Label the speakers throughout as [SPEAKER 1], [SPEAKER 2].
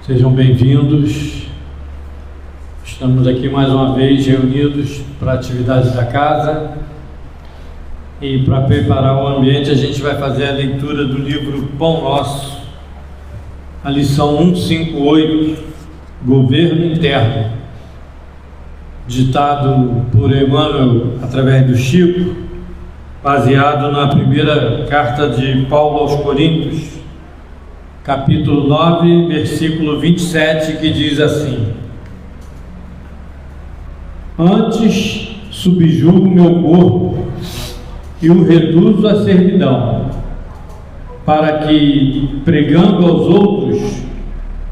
[SPEAKER 1] Sejam bem-vindos. Estamos aqui mais uma vez reunidos para atividades da casa e para preparar o ambiente a gente vai fazer a leitura do livro Pão Nosso, a lição 158, Governo Interno, ditado por Emmanuel através do Chico, baseado na primeira carta de Paulo aos Coríntios, capítulo 9, versículo 27, que diz assim: Antes subjugo meu corpo e o reduzo à servidão, para que, pregando aos outros,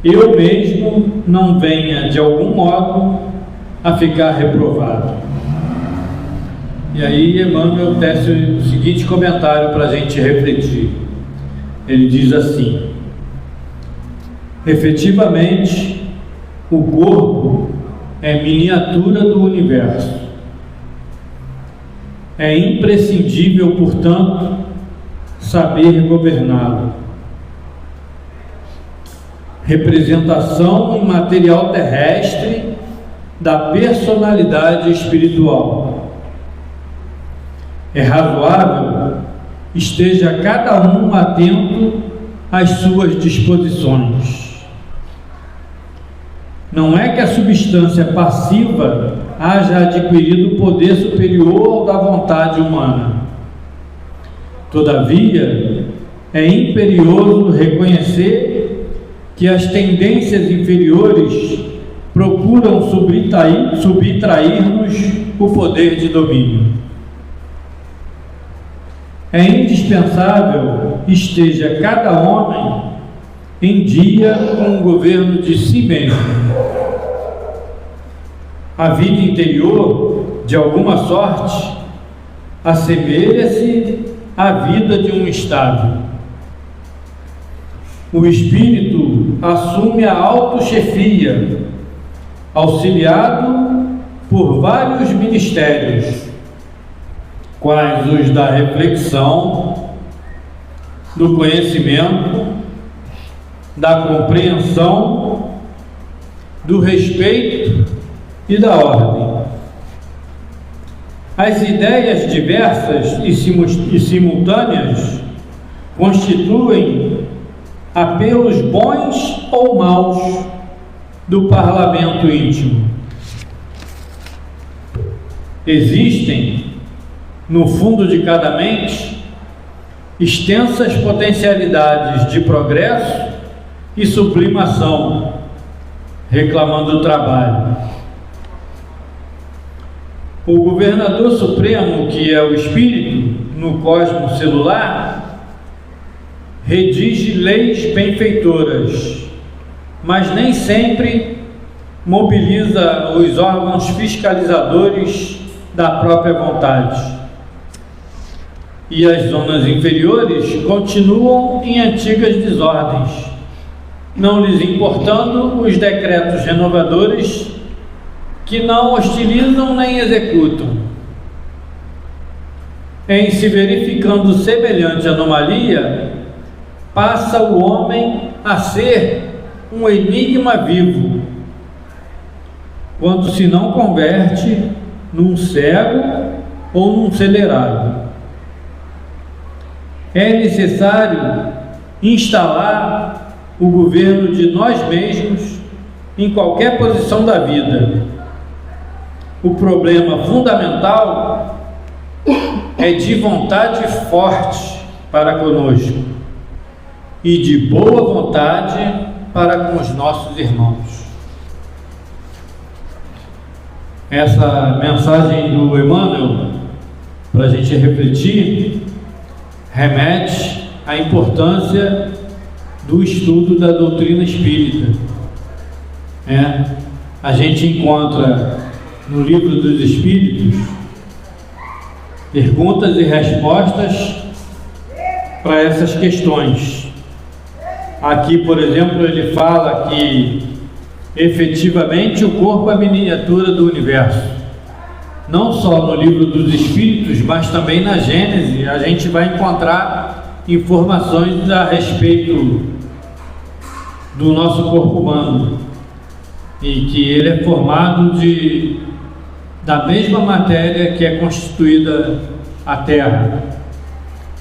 [SPEAKER 1] eu mesmo não venha de algum modo a ficar reprovado. E aí Emmanuel tece o seguinte comentário para a gente refletir. Ele diz assim: efetivamente, o corpo é miniatura do universo. É imprescindível, portanto, saber governá-lo. Representação em material terrestre da personalidade espiritual. É razoável esteja cada um atento às suas disposições. Não é que a substância passiva haja adquirido poder superior ao da vontade humana. Todavia, é imperioso reconhecer que as tendências inferiores procuram subtrair-nos o poder de domínio. É indispensável esteja cada homem em dia com o governo de si mesmo. A vida interior, de alguma sorte, assemelha-se à vida de um estável. O espírito assume a autochefia, auxiliado por vários ministérios, quais os da reflexão, do conhecimento, da compreensão, do respeito e da ordem. As ideias diversas e simultâneas constituem apelos bons ou maus do parlamento íntimo. Existem, no fundo de cada mente, extensas potencialidades de progresso e sublimação, reclamando o trabalho. O governador supremo, que é o espírito no cosmos celular, redige leis benfeitoras, mas nem sempre mobiliza os órgãos fiscalizadores da própria vontade. E as zonas inferiores continuam em antigas desordens, não lhes importando os decretos renovadores que não hostilizam nem executam. Em se verificando semelhante anomalia, passa o homem a ser um enigma vivo, quando se não converte num cego ou num celerado. É necessário instalar o governo de nós mesmos em qualquer posição da vida. O problema fundamental é de vontade forte para conosco e de boa vontade para com os nossos irmãos. Essa mensagem do Emmanuel, para a gente refletir, remete à importância do estudo da doutrina espírita. A gente encontra no Livro dos Espíritos perguntas e respostas para essas questões. Aqui, por exemplo, ele fala que efetivamente o corpo é a miniatura do universo. Não só no Livro dos Espíritos, mas também na Gênese a gente vai encontrar informações a respeito do nosso corpo humano, e que ele é formado da mesma matéria que é constituída a Terra.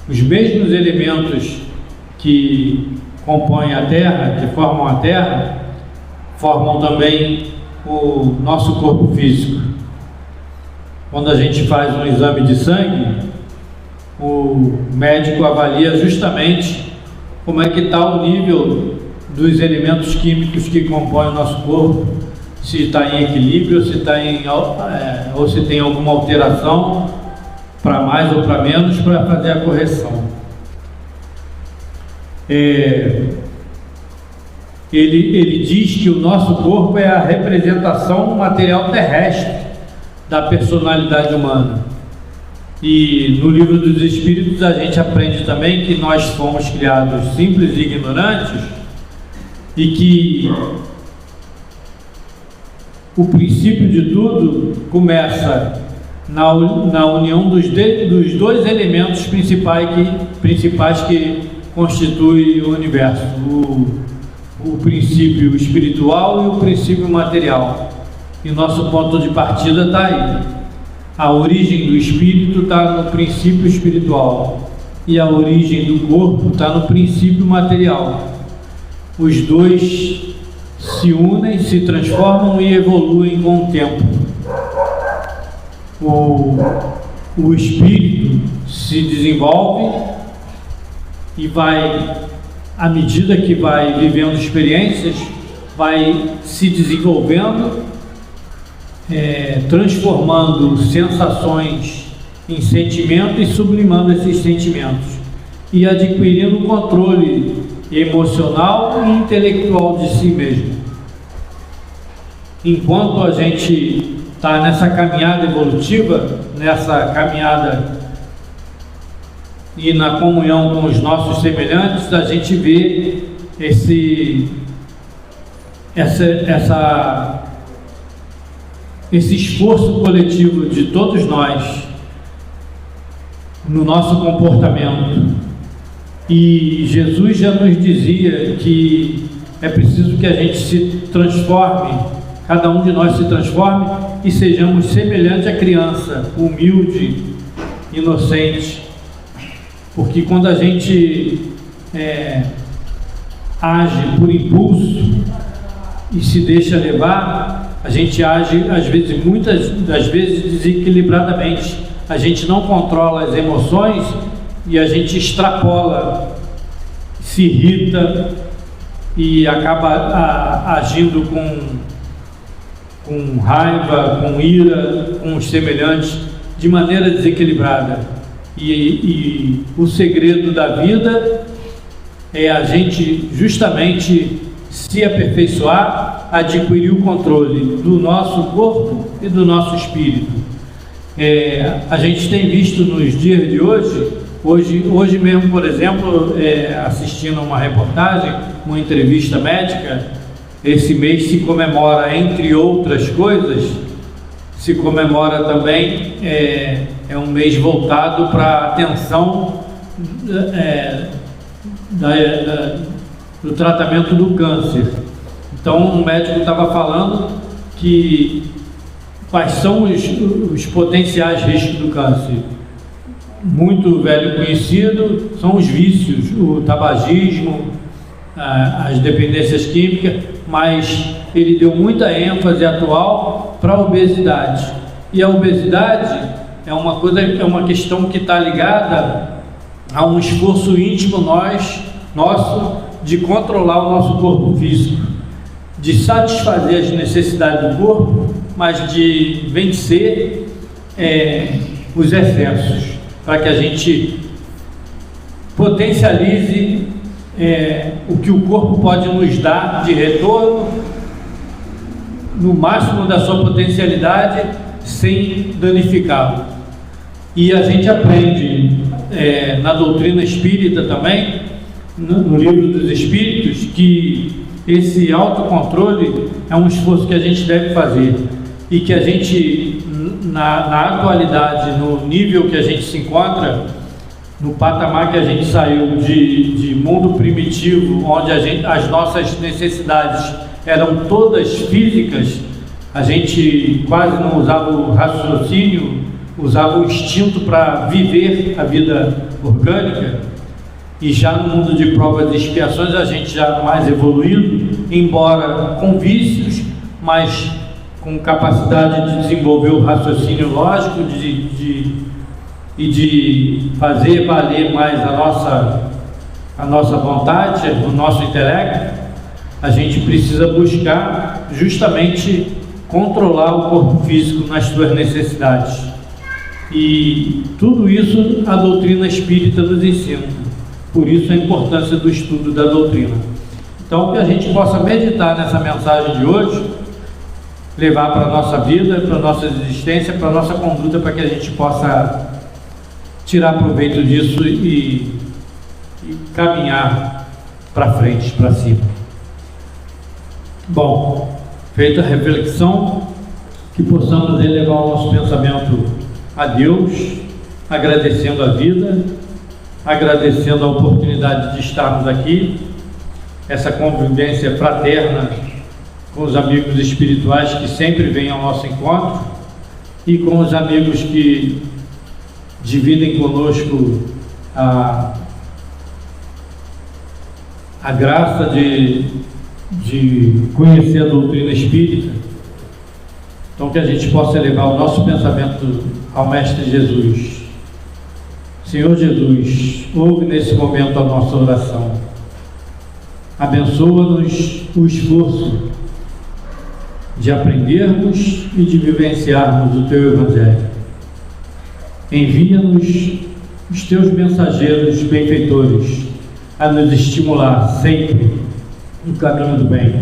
[SPEAKER 1] Os mesmos elementos que compõem a Terra, que formam a Terra, formam também o nosso corpo físico. Quando a gente faz um exame de sangue, o médico avalia justamente como é que está o nível dos elementos químicos que compõem o nosso corpo, se está em equilíbrio, ou se tem alguma alteração para mais ou para menos, para fazer a correção. Ele diz que o nosso corpo é a representação material terrestre da personalidade humana. E no Livro dos Espíritos a gente aprende também que nós fomos criados simples e ignorantes, e que o princípio de tudo começa na união dos dois elementos principais que constituem o universo, o princípio espiritual e o princípio material. E nosso ponto de partida está aí. A origem do espírito está no princípio espiritual e a origem do corpo está no princípio material. Os dois se unem, se transformam e evoluem com o tempo. O espírito se desenvolve e vai, à medida que vai vivendo experiências, vai se desenvolvendo, transformando sensações em sentimentos e sublimando esses sentimentos e adquirindo um controle emocional e intelectual de si mesmo. Enquanto a gente está nessa caminhada evolutiva, nessa caminhada e na comunhão com os nossos semelhantes, a gente vê esse esforço coletivo de todos nós no nosso comportamento. E Jesus já nos dizia que é preciso que a gente se transforme, cada um de nós se transforme e sejamos semelhantes à criança, humilde, inocente. Porque quando a gente age por impulso e se deixa levar, a gente age, às vezes, muitas das vezes, desequilibradamente. A gente não controla as emoções e a gente extrapola, se irrita e acaba agindo com raiva, com ira, com os semelhantes, de maneira desequilibrada. E o segredo da vida é a gente justamente se aperfeiçoar, adquirir o controle do nosso corpo e do nosso espírito. A gente tem visto nos dias de hoje mesmo, por exemplo, assistindo uma reportagem, uma entrevista médica. Esse mês se comemora, entre outras coisas, se comemora também, é um mês voltado para a atenção do tratamento do câncer. Então, um médico estava falando que quais são os potenciais riscos do câncer. Muito velho conhecido são os vícios, o tabagismo, as dependências químicas, mas ele deu muita ênfase atual para a obesidade. E a obesidade é uma questão que está ligada a um esforço íntimo nosso de controlar o nosso corpo físico, de satisfazer as necessidades do corpo, mas de vencer os excessos, para que a gente potencialize o que o corpo pode nos dar de retorno no máximo da sua potencialidade, sem danificá-lo. E a gente aprende na doutrina espírita também, no Livro dos Espíritos, que esse autocontrole é um esforço que a gente deve fazer, e que a gente, na atualidade, no nível que a gente se encontra, no patamar que a gente saiu de mundo primitivo, onde as nossas necessidades eram todas físicas, a gente quase não usava o raciocínio, usava o instinto para viver a vida orgânica. E já no mundo de provas e expiações a gente já mais evoluído, embora com vícios, mas com capacidade de desenvolver o raciocínio lógico, e de fazer valer mais a nossa vontade, o nosso intelecto. A gente precisa buscar justamente controlar o corpo físico nas suas necessidades. E tudo isso a doutrina espírita nos ensina. Por isso a importância do estudo da doutrina. Então, que a gente possa meditar nessa mensagem de hoje, levar para a nossa vida, para a nossa existência, para a nossa conduta, para que a gente possa tirar proveito disso e caminhar para frente, para cima. Bom, feita a reflexão, que possamos elevar o nosso pensamento a Deus, agradecendo a vida, agradecendo a oportunidade de estarmos aqui, essa convivência fraterna com os amigos espirituais que sempre vêm ao nosso encontro e com os amigos que dividem conosco a graça de conhecer a doutrina espírita. Então, que a gente possa elevar o nosso pensamento ao Mestre Jesus. Senhor Jesus, ouve nesse momento a nossa oração. Abençoa-nos o esforço de aprendermos e de vivenciarmos o Teu Evangelho. Envia-nos os Teus mensageiros benfeitores a nos estimular sempre no caminho do bem.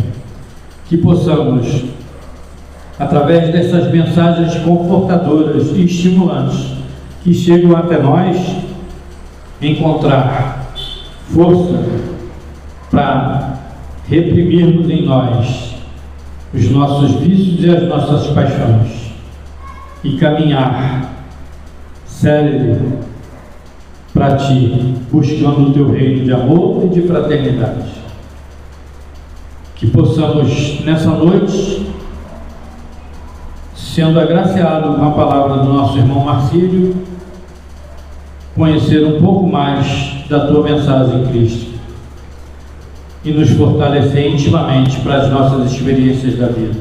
[SPEAKER 1] Que possamos, através dessas mensagens confortadoras e estimulantes que chegam até nós, encontrar força para reprimirmos em nós os nossos vícios e as nossas paixões e caminhar sério para Ti, buscando o Teu reino de amor e de fraternidade. Que possamos, nessa noite, sendo agraciado com a palavra do nosso irmão Marcílio, conhecer um pouco mais da Tua mensagem, Cristo, e nos fortalecer intimamente para as nossas experiências da vida.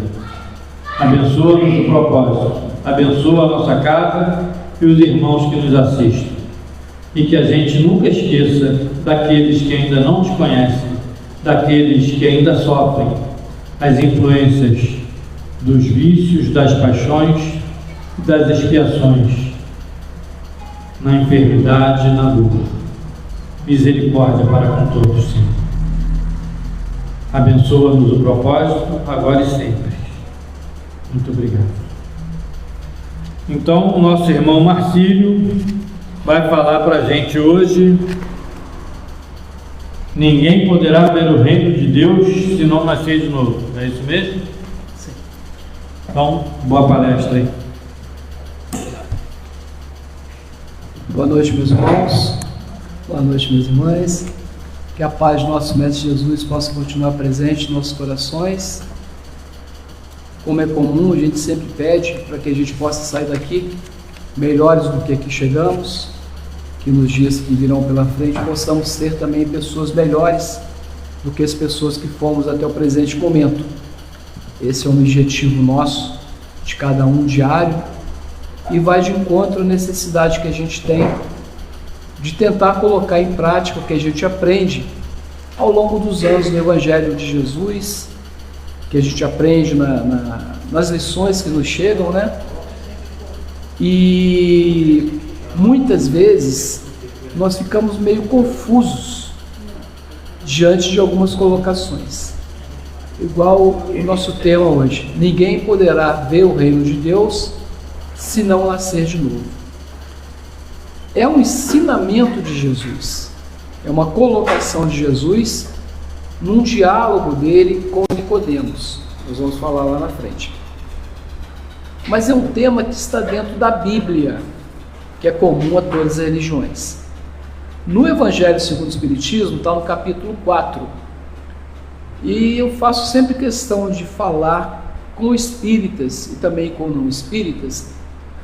[SPEAKER 1] Abençoa-nos o propósito, abençoa a nossa casa e os irmãos que nos assistem, e que a gente nunca esqueça daqueles que ainda não Te conhecem, daqueles que ainda sofrem as influências dos vícios, das paixões e das expiações, na enfermidade e na dor. Misericórdia para com todos, Senhor. Abençoa-nos o propósito, agora e sempre. Muito obrigado. Então, o nosso irmão Marcílio vai falar para a gente hoje: ninguém poderá ver o reino de Deus se não nascer de novo. É isso mesmo?
[SPEAKER 2] Sim.
[SPEAKER 1] Então, boa palestra aí.
[SPEAKER 2] Boa noite, meus irmãos. Boa noite, minhas irmãs. Que a paz do nosso Mestre Jesus possa continuar presente em nossos corações. Como é comum, a gente sempre pede para que a gente possa sair daqui melhores do que aqui chegamos, que nos dias que virão pela frente possamos ser também pessoas melhores do que as pessoas que fomos até o presente momento. Esse é um objetivo nosso, de cada um diário, e vai de encontro à necessidade que a gente tem de tentar colocar em prática o que a gente aprende ao longo dos anos no Evangelho de Jesus, que a gente aprende nas lições que nos chegam, né? E muitas vezes nós ficamos meio confusos diante de algumas colocações. Igual o nosso tema hoje: ninguém poderá ver o reino de Deus se não nascer de novo. É um ensinamento de Jesus, é uma colocação de Jesus num diálogo dele com Nicodemos. Nós vamos falar lá na frente. Mas é um tema que está dentro da Bíblia, que é comum a todas as religiões. No Evangelho segundo o Espiritismo, está no capítulo 4. E eu faço sempre questão de falar com espíritas e também com não espíritas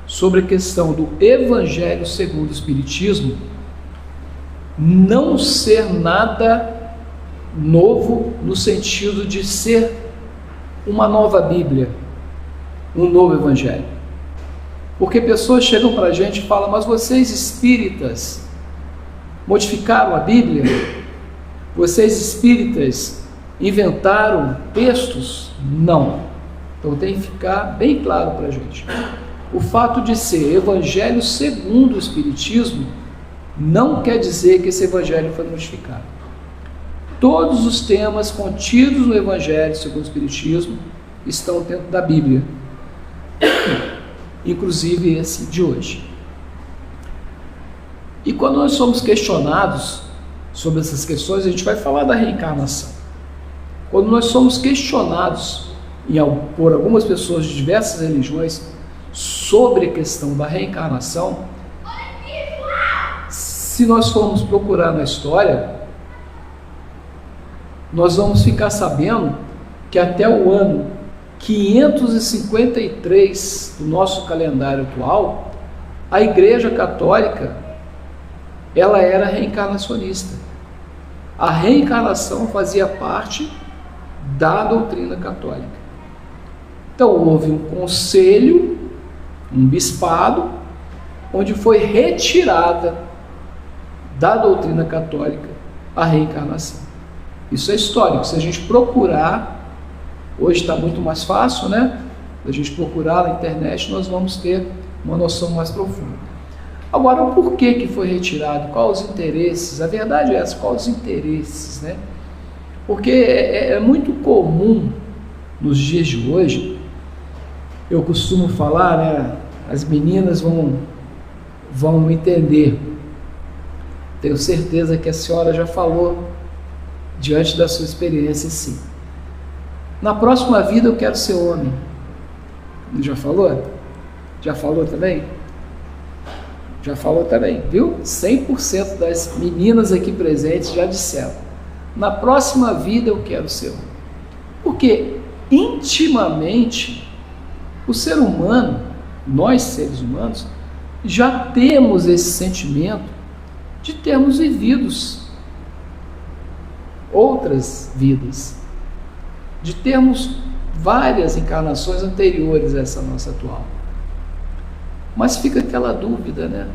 [SPEAKER 2] sobre a questão do Evangelho segundo o Espiritismo não ser nada novo no sentido de ser uma nova Bíblia, um novo Evangelho. Porque pessoas chegam para a gente e falam: mas vocês espíritas modificaram a Bíblia? Vocês espíritas inventaram textos? Não. Então tem que ficar bem claro para a gente. O fato de ser Evangelho segundo o Espiritismo não quer dizer que esse Evangelho foi modificado. Todos os temas contidos no Evangelho segundo o Espiritismo estão dentro da Bíblia, inclusive esse de hoje. E quando nós somos questionados sobre essas questões, a gente vai falar da reencarnação. Quando nós somos questionados por algumas pessoas de diversas religiões sobre a questão da reencarnação, se nós formos procurar na história, nós vamos ficar sabendo que até o ano 553 do nosso calendário atual, a Igreja Católica, ela era reencarnacionista. A reencarnação fazia parte da doutrina católica. Então houve um conselho, um bispado, onde foi retirada da doutrina católica a reencarnação. Isso é histórico. Se a gente procurar, hoje está muito mais fácil, né? Se a gente procurar na internet, nós vamos ter uma noção mais profunda. Agora, o porquê que foi retirado? Quais os interesses? A verdade é essa, quais os interesses, né? Porque é muito comum nos dias de hoje, eu costumo falar, né? As meninas vão entender. Tenho certeza que a senhora já falou diante da sua experiência, sim. Na próxima vida eu quero ser homem. Já falou? Já falou também? Já falou também, viu? 100% das meninas aqui presentes já disseram: na próxima vida eu quero ser homem. Porque intimamente o ser humano, nós seres humanos, já temos esse sentimento de termos vivido outras vidas, de termos várias encarnações anteriores a essa nossa atual. Mas fica aquela dúvida, né?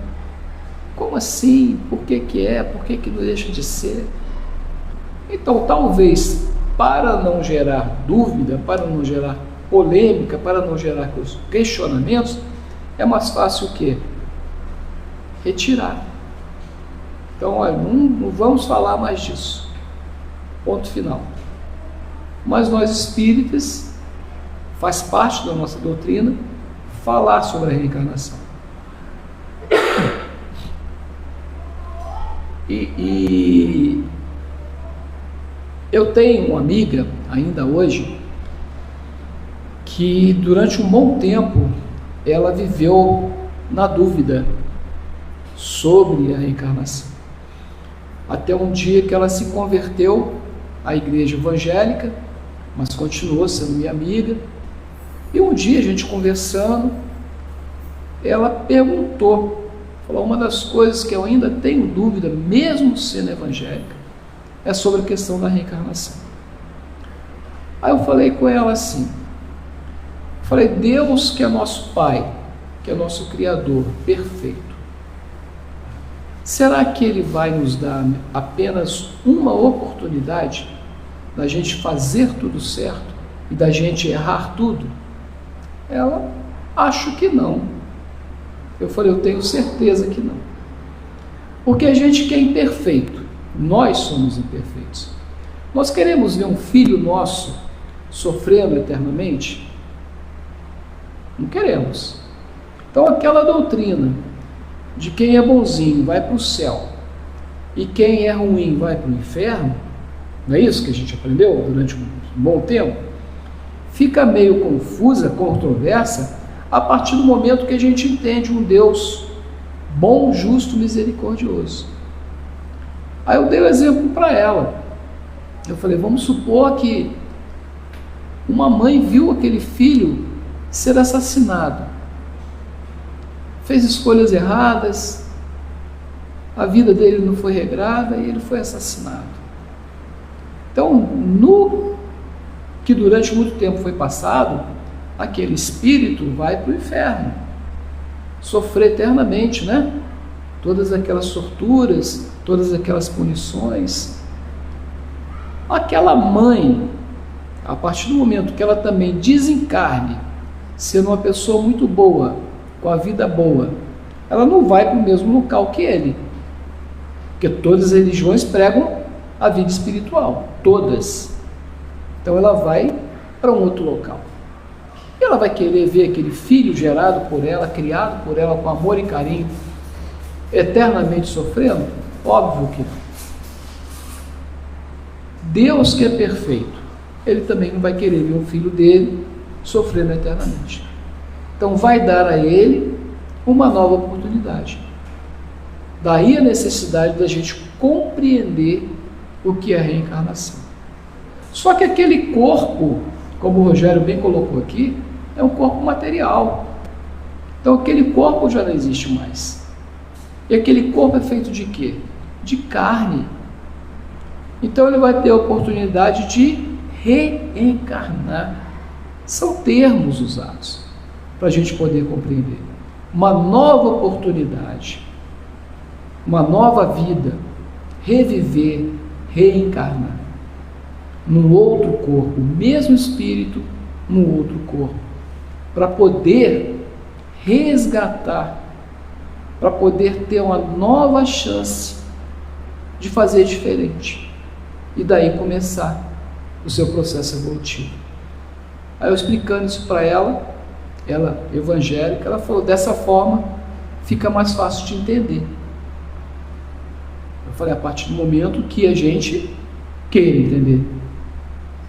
[SPEAKER 2] Como assim? Por que que é? Por que que não deixa de ser? Então, talvez, para não gerar dúvida, para não gerar polêmica, para não gerar questionamentos, é mais fácil o quê? Retirar. Então, olha, não vamos falar mais disso. Ponto final. Mas nós espíritas, faz parte da nossa doutrina falar sobre a reencarnação. E eu tenho uma amiga, ainda hoje, que durante um bom tempo ela viveu na dúvida sobre a reencarnação. Até um dia que ela se converteu à igreja evangélica, mas continuou sendo minha amiga. E um dia, a gente conversando, ela perguntou, falou: uma das coisas que eu ainda tenho dúvida, mesmo sendo evangélica, é sobre a questão da reencarnação. Aí eu falei com ela assim, falei: Deus, que é nosso Pai, que é nosso Criador perfeito, será que Ele vai nos dar apenas uma oportunidade da gente fazer tudo certo e da gente errar tudo? Ela: acho que não. Eu falei: eu tenho certeza que não. Porque a gente que é imperfeito, nós somos imperfeitos. Nós queremos ver um filho nosso sofrendo eternamente? Não queremos. Então aquela doutrina de quem é bonzinho vai para o céu e quem é ruim vai para o inferno, não é isso que a gente aprendeu durante um bom tempo? Fica meio confusa, controversa, a partir do momento que a gente entende um Deus bom, justo, misericordioso. Aí eu dei o exemplo para ela. Eu falei, vamos supor que uma mãe viu aquele filho ser assassinado. Fez escolhas erradas, a vida dele não foi regrada e ele foi assassinado. Então, no que durante muito tempo foi passado, aquele espírito vai para o inferno, sofrer eternamente, né? Todas aquelas torturas, todas aquelas punições. Aquela mãe, a partir do momento que ela também desencarne, sendo uma pessoa muito boa, com a vida boa, ela não vai para o mesmo local que ele, porque todas as religiões pregam a vida espiritual, todas. Então ela vai para um outro local. E ela vai querer ver aquele filho gerado por ela, criado por ela com amor e carinho, eternamente sofrendo? Óbvio que não. Deus, que é perfeito, ele também não vai querer ver o filho dele sofrendo eternamente. Então vai dar a ele uma nova oportunidade. Daí a necessidade da gente compreender o que é a reencarnação. Só que aquele corpo, como o Rogério bem colocou aqui, é um corpo material. Então aquele corpo já não existe mais. E aquele corpo é feito de quê? De carne. Então ele vai ter a oportunidade de reencarnar. São termos usados para a gente poder compreender. Uma nova oportunidade, uma nova vida, reviver, reencarnar num outro corpo, mesmo espírito, num outro corpo, para poder resgatar, para poder ter uma nova chance de fazer diferente e daí começar o seu processo evolutivo. Aí eu explicando isso para ela evangélica, ela falou, dessa forma fica mais fácil de entender. Eu falei, a partir do momento que a gente queira entender.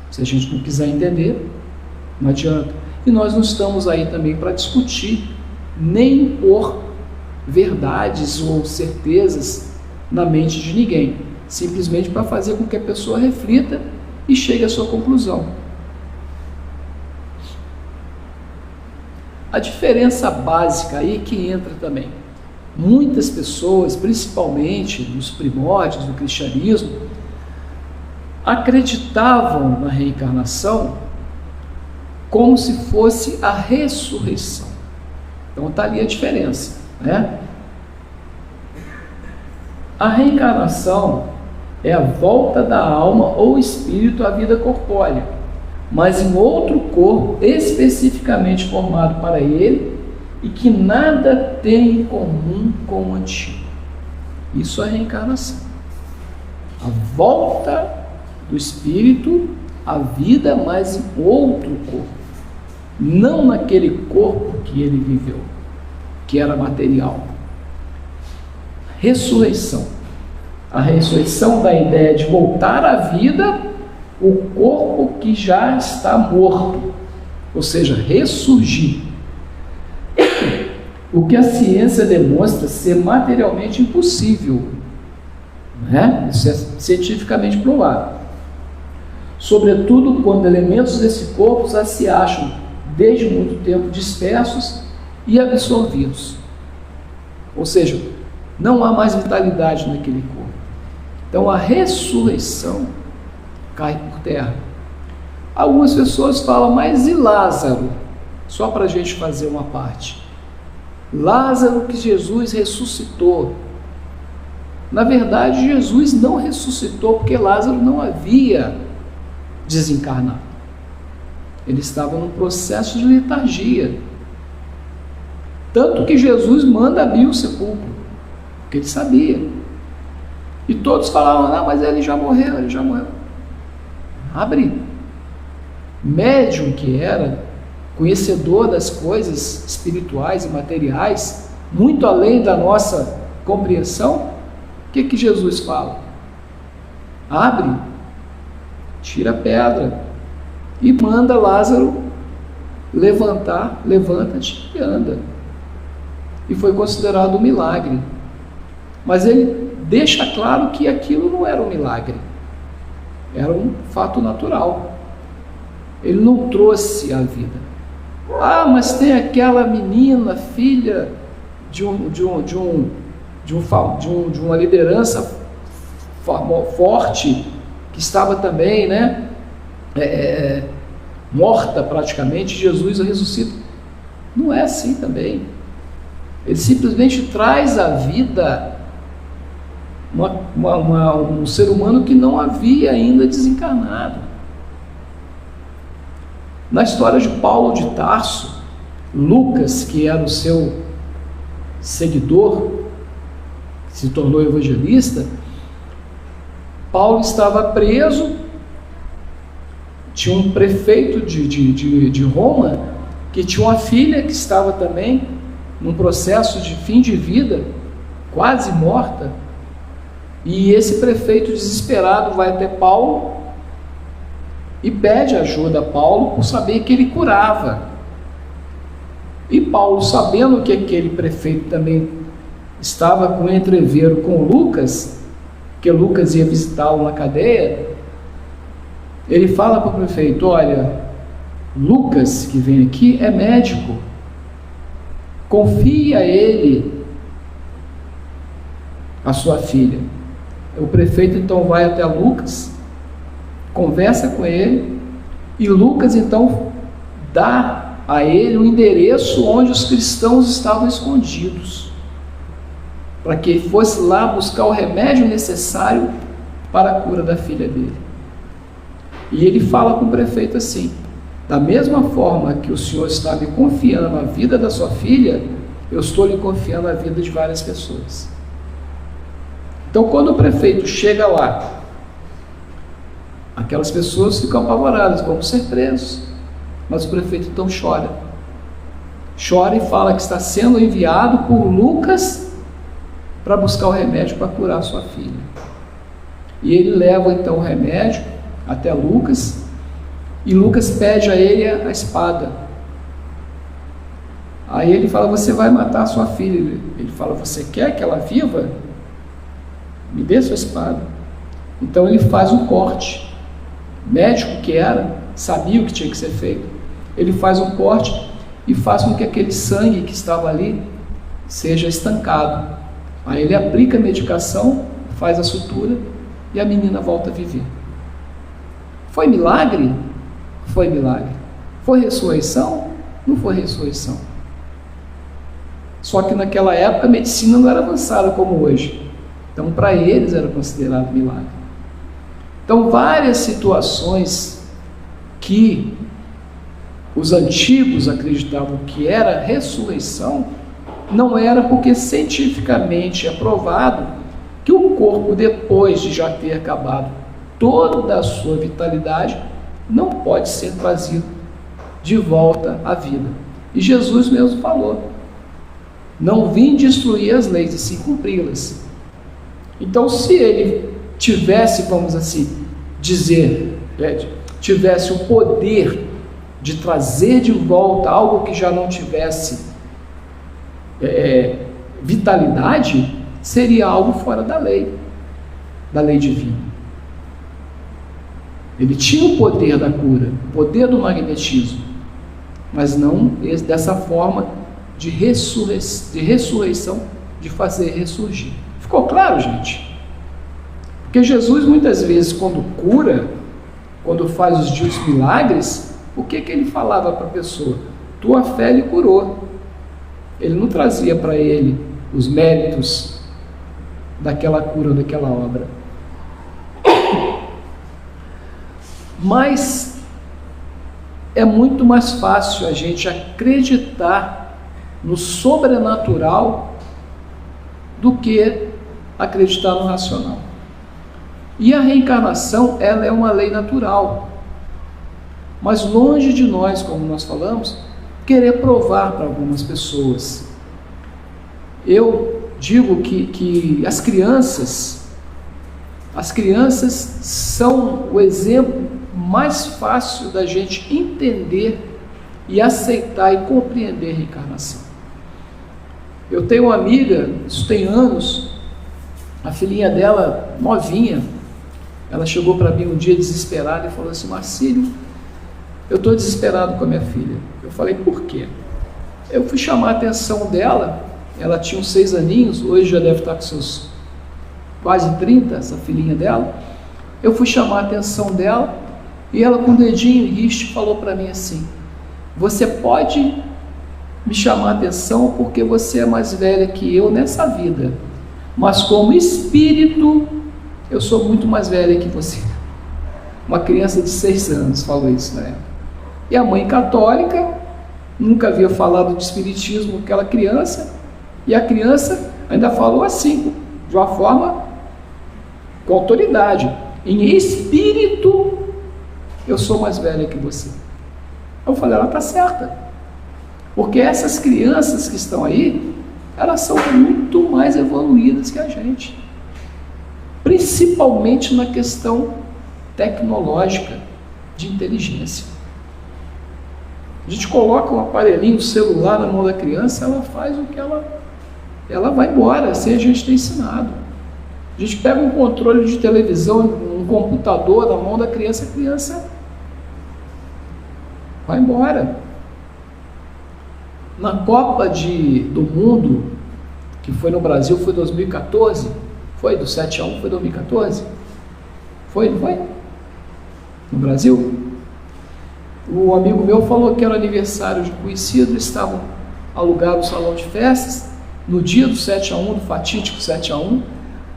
[SPEAKER 2] Se a gente não quiser entender, não adianta. E nós não estamos aí também para discutir, nem impor verdades ou certezas na mente de ninguém, simplesmente para fazer com que a pessoa reflita e chegue à sua conclusão. A diferença básica aí que entra também. Muitas pessoas, principalmente nos primórdios do cristianismo, acreditavam na reencarnação como se fosse a ressurreição. Então está ali a diferença, né? A reencarnação é a volta da alma ou espírito à vida corpórea, mas em outro corpo especificamente formado para ele e que nada tem em comum com o antigo. Isso é a reencarnação. A volta do espírito à vida, mas em outro corpo, não naquele corpo que ele viveu, que era material. Ressurreição. A ressurreição da ideia de voltar à vida o corpo que já está morto, ou seja, ressurgir. O que a ciência demonstra ser materialmente impossível, né? Isso é cientificamente provado. Sobretudo quando elementos desse corpo já se acham desde muito tempo dispersos e absorvidos. Ou seja, não há mais vitalidade naquele corpo. Então a ressurreição cai por terra. Algumas pessoas falam, mas e Lázaro? Só para a gente fazer uma parte. Lázaro que Jesus ressuscitou. Na verdade, Jesus não ressuscitou porque Lázaro não havia desencarnado. Ele estava num processo de letargia. Tanto que Jesus manda abrir o sepulcro, porque ele sabia. E todos falavam, não, mas ele já morreu, ele já morreu. Abre. Médium que era, conhecedor das coisas espirituais e materiais, muito além da nossa compreensão, o que Jesus fala? Abre, tira a pedra e manda Lázaro levantar, levanta-te e anda. E foi considerado um milagre. Mas ele deixa claro que aquilo não era um milagre, era um fato natural. Ele não trouxe a vida. Ah, mas tem aquela menina, filha de uma liderança forte, que estava também, né, morta praticamente. Jesus a ressuscita. Não é assim também. Ele simplesmente traz à vida um ser humano que não havia ainda desencarnado. Na história de Paulo de Tarso, Lucas, que era o seu seguidor, que se tornou evangelista, Paulo estava preso. Tinha um prefeito de Roma que tinha uma filha que estava também num processo de fim de vida, quase morta, e esse prefeito desesperado vai até Paulo e pede ajuda a Paulo por saber que ele curava. E Paulo, sabendo que aquele prefeito também estava com entreveiro com Lucas, que Lucas ia visitá-lo na cadeia, ele fala para o prefeito: olha, Lucas, que vem aqui, é médico, confie a ele a sua filha. O prefeito então vai até Lucas, conversa com ele, e Lucas então dá a ele o endereço onde os cristãos estavam escondidos, para que ele fosse lá buscar o remédio necessário para a cura da filha dele. E ele fala com o prefeito assim: da mesma forma que o senhor está me confiando na vida da sua filha, eu estou lhe confiando a vida de várias pessoas. Então, quando o prefeito chega lá, aquelas pessoas ficam apavoradas, vão ser presos. Mas o prefeito então chora e fala que está sendo enviado por Lucas para buscar o remédio para curar a sua filha. E ele leva então o remédio até Lucas, e Lucas pede a ele a espada. Aí ele fala: você vai matar a sua filha. Ele fala: você quer que ela viva? Me dê sua espada. Então ele faz um corte. Médico que era, sabia o que tinha que ser feito. Ele faz um corte e faz com que aquele sangue que estava ali seja estancado. Aí ele aplica a medicação, faz a sutura e a menina volta a viver. Foi milagre? Foi milagre. Foi ressurreição? Não foi ressurreição. Só que naquela época a medicina não era avançada como hoje. Então para eles era considerado milagre. Então várias situações que os antigos acreditavam que era ressurreição, não era, porque cientificamente é provado que o corpo, depois de já ter acabado toda a sua vitalidade, não pode ser trazido de volta à vida. E Jesus mesmo falou: não vim destruir as leis, e sim cumpri-las. Então, se ele tivesse, vamos assim dizer, tivesse o poder de trazer de volta algo que já não tivesse vitalidade, seria algo fora da lei divina. Ele tinha o poder da cura, o poder do magnetismo, mas não dessa forma de ressurreição, de fazer ressurgir. Ficou claro, gente? Porque Jesus muitas vezes, quando cura, quando faz os milagres, o que ele falava para a pessoa? Tua fé lhe curou. Ele não trazia para ele os méritos daquela cura, daquela obra. Mas é muito mais fácil a gente acreditar no sobrenatural do que acreditar no racional. E a reencarnação, ela é uma lei natural. Mas longe de nós, como nós falamos, querer provar para algumas pessoas. Eu digo que as crianças são o exemplo mais fácil da gente entender e aceitar e compreender a reencarnação. Eu tenho uma amiga, isso tem anos, A filhinha dela, novinha, ela chegou para mim um dia desesperada e falou assim: Marcílio, eu estou desesperado com a minha filha. Eu falei: por quê? Eu fui chamar a atenção dela, ela tinha uns 6 aninhos, hoje já deve estar com seus quase 30, essa filhinha dela. Eu fui chamar a atenção dela e ela, com o dedinho em riste, falou para mim assim: você pode me chamar a atenção porque você é mais velha que eu nessa vida, mas como espírito eu sou muito mais velha que você. Uma criança de 6 anos falou isso na época. E a mãe católica nunca havia falado de espiritismo com aquela criança, e a criança ainda falou assim, de uma forma com autoridade: em espírito eu sou mais velha que você. Eu falei: ela está certa, porque essas crianças que estão aí, elas são muito mais evoluídas que a gente, principalmente na questão tecnológica de inteligência. A gente coloca um aparelhinho celular na mão da criança, ela faz o que ela vai embora, assim a gente tem ensinado. A gente pega um controle de televisão, um computador na mão da criança, a criança vai embora. Na Copa do Mundo, que foi no Brasil, foi 2014, foi do 7-1, foi 2014? Foi, não foi? No Brasil? O amigo meu falou que era aniversário de conhecido, estavam alugados o salão de festas, no dia do 7-1, do fatídico 7-1,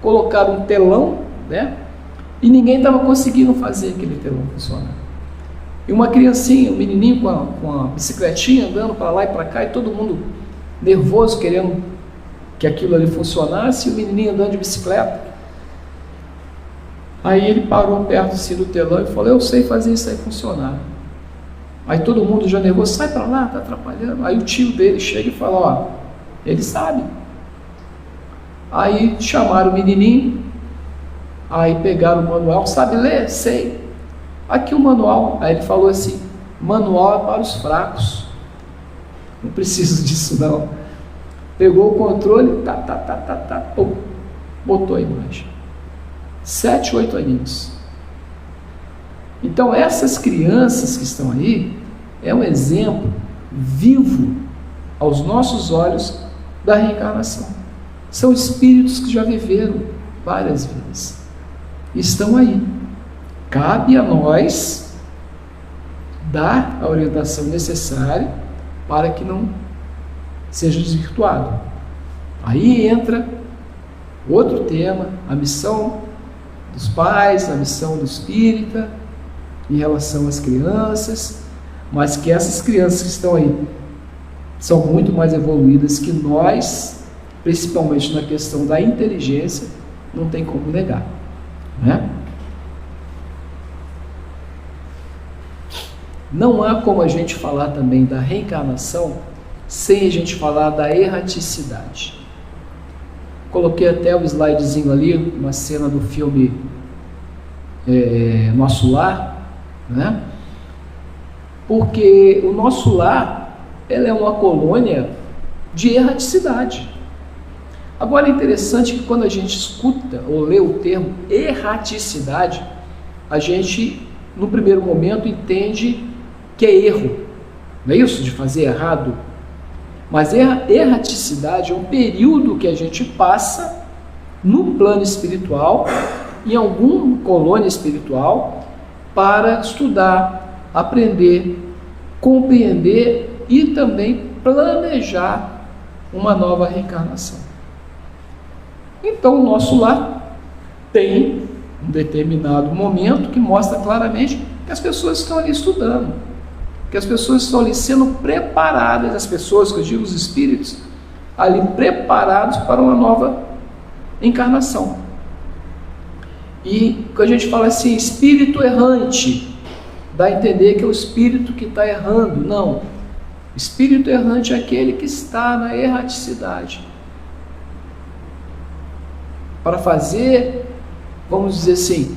[SPEAKER 2] colocaram um telão, né? E ninguém estava conseguindo fazer aquele telão funcionar. E uma criancinha, um menininho com a bicicletinha andando para lá e para cá, e todo mundo nervoso, querendo que aquilo ali funcionasse, e o menininho andando de bicicleta. Aí ele parou perto assim do telão e falou: eu sei fazer isso aí funcionar. Aí todo mundo já nervoso: sai para lá, está atrapalhando. Aí o tio dele chega e fala: ó, ele sabe. Aí chamaram o menininho, aí pegaram o manual: sabe ler? Sei. Aqui o manual. Aí ele falou assim: manual é para os fracos, não preciso disso não. Pegou o controle, botou a imagem. 7, 8 aninhos. Então essas crianças que estão aí é um exemplo vivo aos nossos olhos da reencarnação. São espíritos que já viveram várias vidas, estão aí. Cabe a nós dar a orientação necessária para que não seja desvirtuado. Aí entra outro tema, a missão dos pais, a missão do espírita em relação às crianças, mas que essas crianças que estão aí são muito mais evoluídas que nós, principalmente na questão da inteligência, não tem como negar, né? Não há como a gente falar também da reencarnação sem a gente falar da erraticidade. Coloquei até o slidezinho ali, uma cena do filme Nosso Lar, né? Porque o nosso lar, ela é uma colônia de erraticidade. Agora é interessante que quando a gente escuta ou lê o termo erraticidade, a gente, no primeiro momento, entende que é erro, não é isso? De fazer errado. Mas erraticidade é um período que a gente passa no plano espiritual, em alguma colônia espiritual, para estudar, aprender, compreender e também planejar uma nova reencarnação. Então o nosso lar tem um determinado momento que mostra claramente que as pessoas estão ali estudando, que as pessoas estão ali sendo preparadas, as pessoas, que eu digo os espíritos, ali preparados para uma nova encarnação. E quando a gente fala assim, espírito errante, dá a entender que é o espírito que está errando. Não, espírito errante é aquele que está na erraticidade, para fazer, vamos dizer assim,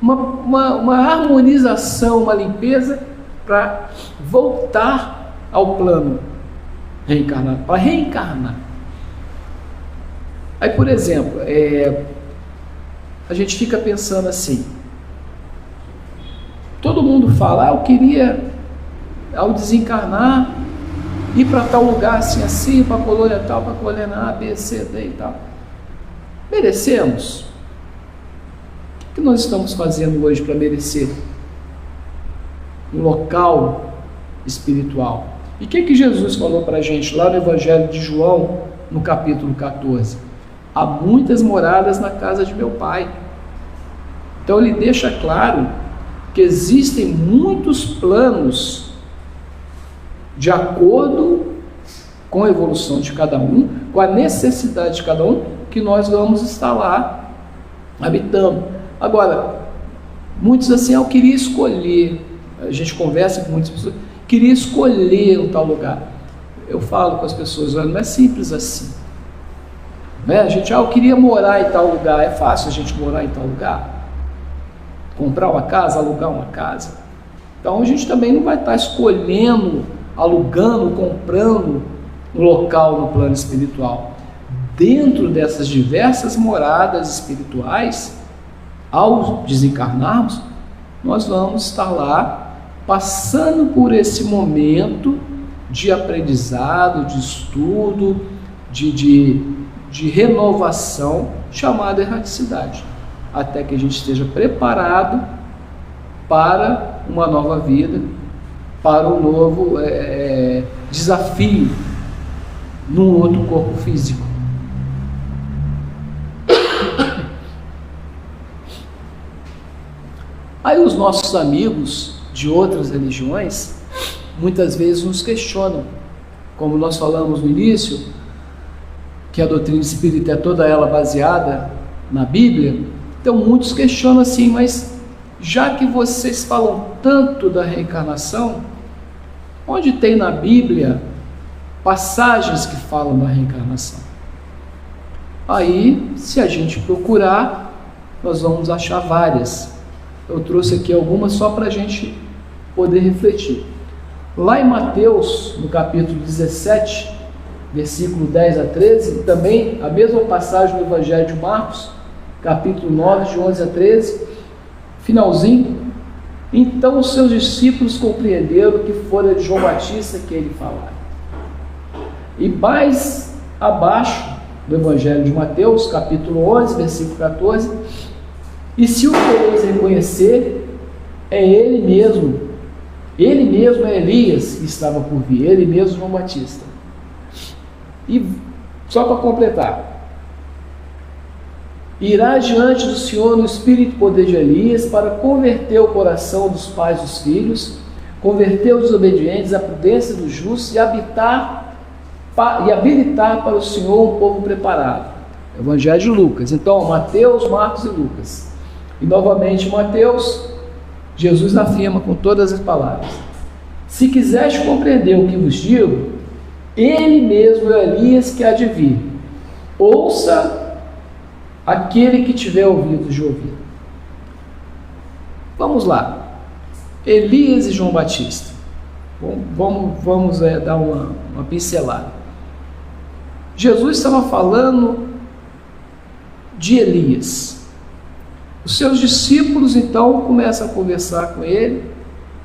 [SPEAKER 2] uma harmonização, uma limpeza, para voltar ao plano reencarnado, para reencarnar. Aí, por exemplo, a gente fica pensando assim, todo mundo fala, eu queria, ao desencarnar, ir para tal lugar assim, para a colônia tal, para a colônia A, B, C, D e tal. Merecemos? O que nós estamos fazendo hoje para merecer um local espiritual? E o que Jesus falou para a gente lá no Evangelho de João, no capítulo 14? Há muitas moradas na casa de meu Pai. Então ele deixa claro que existem muitos planos de acordo com a evolução de cada um, com a necessidade de cada um, que nós vamos estar lá habitando. Agora, muitos assim, eu queria escolher, a gente conversa com muitas pessoas, queria escolher um tal lugar. Eu falo com as pessoas, olha, não é simples assim. Né? A gente, eu queria morar em tal lugar, é fácil a gente morar em tal lugar? Comprar uma casa, alugar uma casa. Então a gente também não vai estar escolhendo, alugando, comprando um local no plano espiritual. Dentro dessas diversas moradas espirituais, ao desencarnarmos, nós vamos estar lá passando por esse momento de aprendizado, de estudo, de renovação, chamada erraticidade, até que a gente esteja preparado para uma nova vida, para um novo desafio num outro corpo físico. Aí os nossos amigos de outras religiões muitas vezes nos questionam, como nós falamos no início, que a doutrina espírita é toda ela baseada na Bíblia. Então muitos questionam assim, mas já que vocês falam tanto da reencarnação, onde tem na Bíblia passagens que falam da reencarnação? Aí, se a gente procurar, nós vamos achar várias. Eu trouxe aqui algumas só para a gente poder refletir. Lá em Mateus, no capítulo 17, versículo 10 a 13, também a mesma passagem do Evangelho de Marcos, capítulo 9, de 11 a 13, finalzinho. Então os seus discípulos compreenderam que fora de João Batista que ele falara. E mais abaixo do Evangelho de Mateus, capítulo 11, versículo 14, e se o quereis reconhecer, é ele mesmo é Elias que estava por vir, ele mesmo João Batista. E só para completar, irá diante do Senhor no espírito e poder de Elias para converter o coração dos pais dos filhos, converter os desobedientes à prudência dos justos e habilitar para o Senhor um povo preparado. Evangelho de Lucas. Então, Mateus, Marcos e Lucas. E novamente Mateus, Jesus afirma com todas as palavras: se quiseres compreender o que vos digo, ele mesmo é Elias que há de vir. Ouça aquele que tiver ouvidos de ouvir. Vamos lá. Elias e João Batista. Vamos dar uma pincelada. Jesus estava falando de Elias. Os seus discípulos então começam a conversar com ele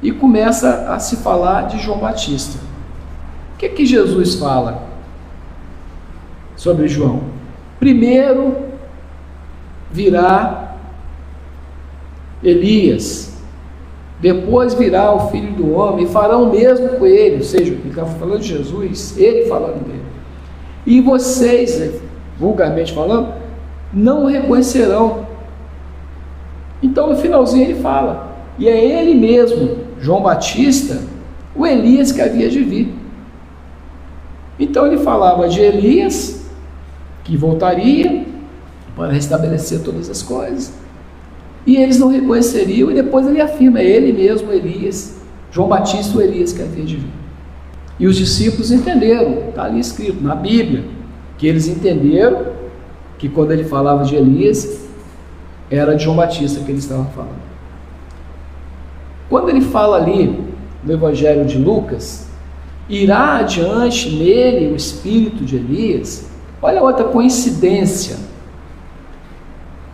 [SPEAKER 2] e começa a se falar de João Batista. O que Jesus fala sobre João? Primeiro virá Elias, depois virá o Filho do Homem, e farão o mesmo com ele. Ou seja, ele estava falando de Jesus, ele falando dele. E vocês, vulgarmente falando, não o reconhecerão. Então no finalzinho ele fala, e é ele mesmo, João Batista, o Elias que havia de vir. Então ele falava de Elias, que voltaria para restabelecer todas as coisas, e eles não reconheceriam, e depois ele afirma, é ele mesmo, Elias, João Batista, o Elias que havia de vir. E os discípulos entenderam, está ali escrito na Bíblia, que eles entenderam que quando ele falava de Elias, era de João Batista que ele estava falando. Quando ele fala ali no Evangelho de Lucas, irá adiante nele o espírito de Elias, Olha outra coincidência.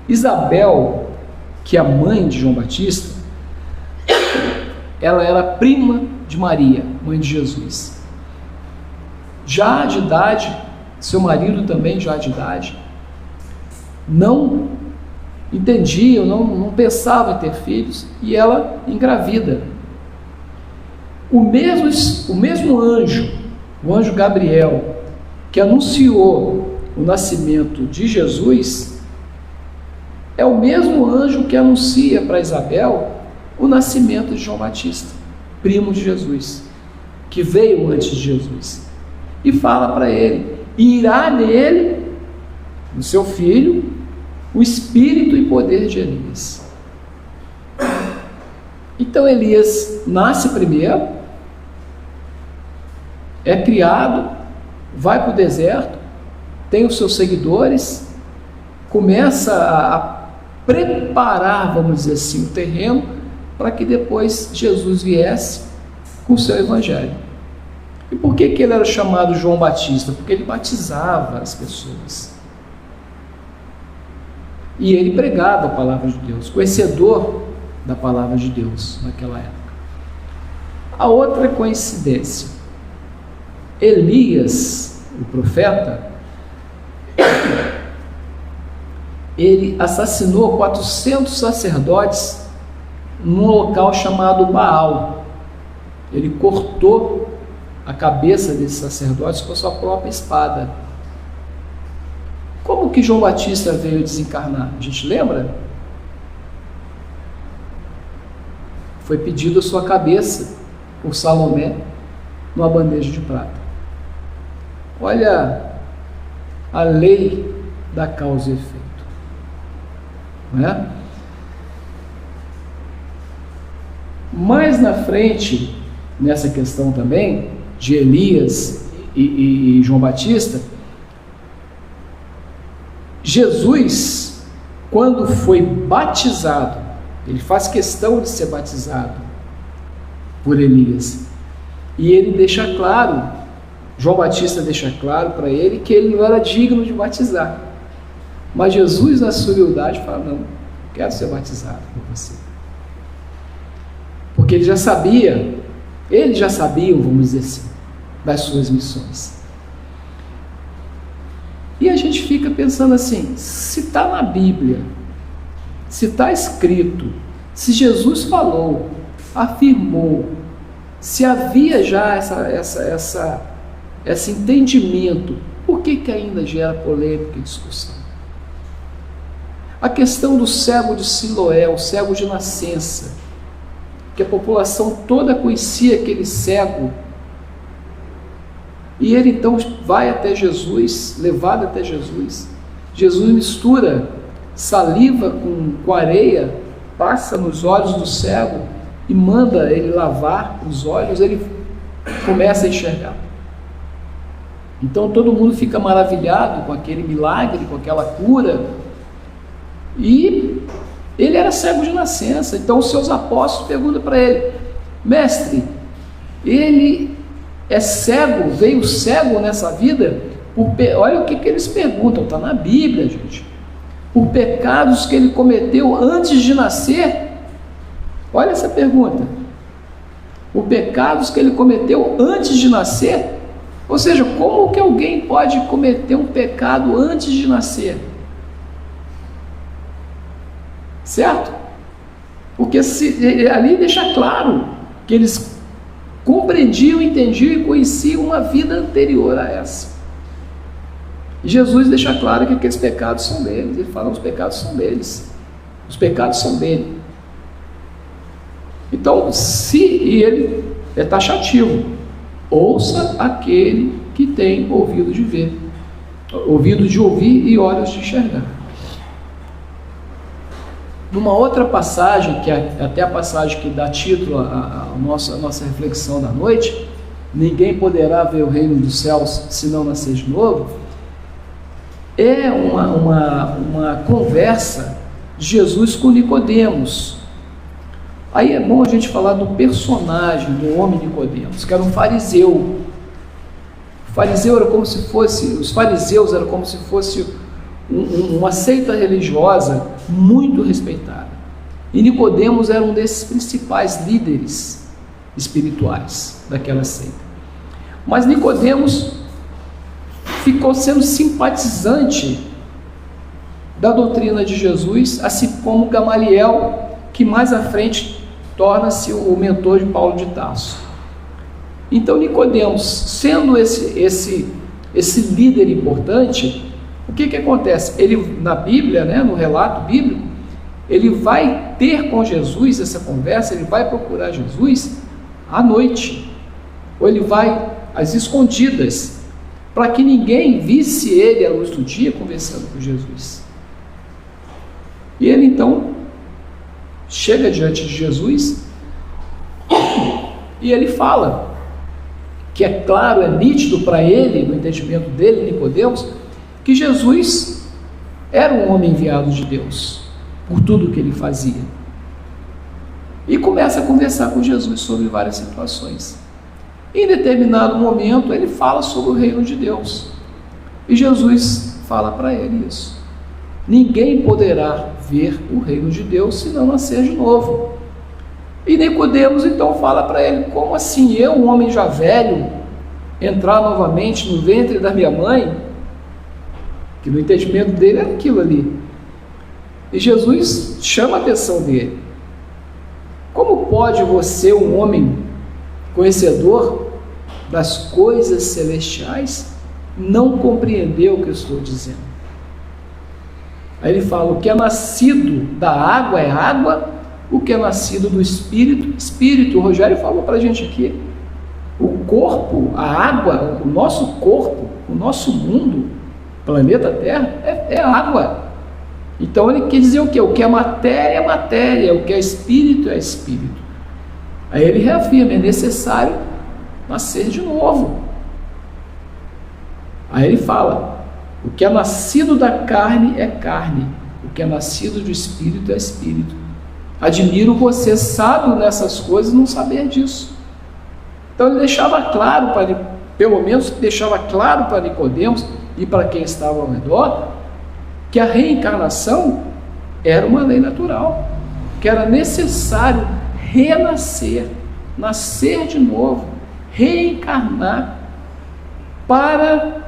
[SPEAKER 2] Isabel, que é a mãe de João Batista, ela era prima de Maria, mãe de Jesus. Já de idade, seu marido também já de idade, não entendia, não pensava em ter filhos, e ela engravida. O mesmo anjo, o anjo Gabriel, que anunciou o nascimento de Jesus, é o mesmo anjo que anuncia para Isabel o nascimento de João Batista, primo de Jesus, que veio antes de Jesus, e fala para ele: irá nele, no seu filho, o espírito e poder de Elias. Então Elias nasce primeiro, é criado, vai para o deserto, tem os seus seguidores, começa a preparar, vamos dizer assim, o terreno para que depois Jesus viesse com o seu evangelho. E por que ele era chamado João Batista? Porque ele batizava as pessoas. E ele pregava a palavra de Deus, conhecedor da palavra de Deus naquela época. A outra coincidência: Elias, o profeta, ele assassinou 400 sacerdotes num local chamado Baal. Ele cortou a cabeça desses sacerdotes com a sua própria espada. Como que João Batista veio desencarnar? A gente lembra? Foi pedido a sua cabeça por Salomé numa bandeja de prata. Olha a lei da causa e efeito, não é? Mais na frente, nessa questão também de Elias e João Batista, Jesus, quando foi batizado, ele faz questão de ser batizado por Elias, e ele deixa claro, João Batista deixa claro para ele que ele não era digno de batizar, mas Jesus, na sua humildade, fala: não, quero ser batizado por você, porque eles já sabiam, vamos dizer assim, das suas missões. E a gente fica pensando assim: se está na Bíblia, se está escrito, se Jesus falou, afirmou, se havia já esse entendimento, por que ainda gera polêmica e discussão? A questão do cego de Siloé, o cego de nascença, que a população toda conhecia aquele cego, e ele então vai até Jesus, levado até Jesus. Jesus mistura saliva com areia, passa nos olhos do cego e manda ele lavar os olhos, ele começa a enxergar. Então todo mundo fica maravilhado com aquele milagre, com aquela cura, e ele era cego de nascença. Então os seus apóstolos perguntam para ele: mestre, ele é cego, veio cego nessa vida? Olha o que eles perguntam, está na Bíblia, gente. Por pecados que ele cometeu antes de nascer? Olha essa pergunta. Por pecados que ele cometeu antes de nascer? Ou seja, como que alguém pode cometer um pecado antes de nascer? Certo? Porque ali deixa claro que eles compreendiam, entendiam e conheciam uma vida anterior a essa. E Jesus deixa claro que aqueles pecados são deles. Ele fala: os pecados são deles, os pecados são dele. Então, e ele é taxativo: ouça aquele que tem ouvido de ver, ouvido de ouvir e olhos de enxergar. Numa outra passagem, que é até a passagem que dá título à nossa reflexão da noite, ninguém poderá ver o reino dos céus se não nascer de novo, é uma conversa de Jesus com Nicodemos. Aí é bom a gente falar do personagem do homem Nicodemos, que era um fariseu. Os fariseus eram como se fosse uma seita religiosa muito respeitada. E Nicodemos era um desses principais líderes espirituais daquela seita. Mas Nicodemos ficou sendo simpatizante da doutrina de Jesus, assim como Gamaliel, que mais à frente torna-se o mentor de Paulo de Tarso. Então Nicodemos, sendo esse líder importante, o que acontece? Ele, na Bíblia, no relato bíblico, ele vai ter com Jesus essa conversa, ele vai procurar Jesus à noite, ou ele vai às escondidas, para que ninguém visse ele à luz do dia conversando com Jesus. E ele então chega diante de Jesus e ele fala, que é claro, é nítido para ele, no entendimento dele, Nicodemos, que Jesus era um homem enviado de Deus, por tudo que ele fazia. E começa a conversar com Jesus sobre várias situações. Em determinado momento, ele fala sobre o reino de Deus. E Jesus fala para ele isso. Ninguém poderá ver o reino de Deus se não nascer de novo. E Nicodemos então fala para ele: como assim eu, um homem já velho, entrar novamente no ventre da minha mãe? Que no entendimento dele era aquilo ali. E Jesus chama a atenção dele: como pode você, um homem conhecedor das coisas celestiais, não compreender o que eu estou dizendo? Aí ele fala: o que é nascido da água é água, o que é nascido do Espírito, Espírito. O Rogério falou para a gente aqui, o corpo, a água, o nosso corpo, o nosso mundo, planeta Terra, é água. Então ele quer dizer o quê? O que é matéria é matéria, o que é espírito é espírito. Aí ele reafirma: é necessário nascer de novo. Aí ele fala: o que é nascido da carne é carne, o que é nascido do espírito é espírito. Admiro você, sábio nessas coisas, não saber disso. Então ele deixava claro pelo menos deixava claro para Nicodemos e para quem estava ao redor, que a reencarnação era uma lei natural, que era necessário renascer, nascer de novo, reencarnar, para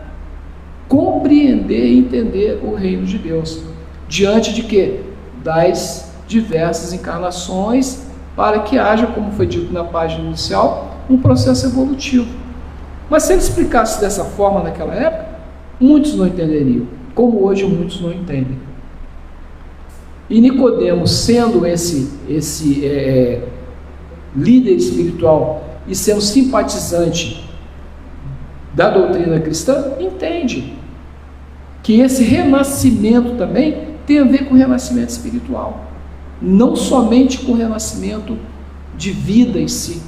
[SPEAKER 2] compreender e entender o reino de Deus. Diante de quê? Das diversas encarnações, para que haja, como foi dito na página inicial, um processo evolutivo. Mas se ele explicasse dessa forma naquela época, muitos não entenderiam, como hoje muitos não entendem. E Nicodemos, sendo esse líder espiritual e sendo simpatizante da doutrina cristã, entende que esse renascimento também tem a ver com o renascimento espiritual, não somente com o renascimento de vida em si,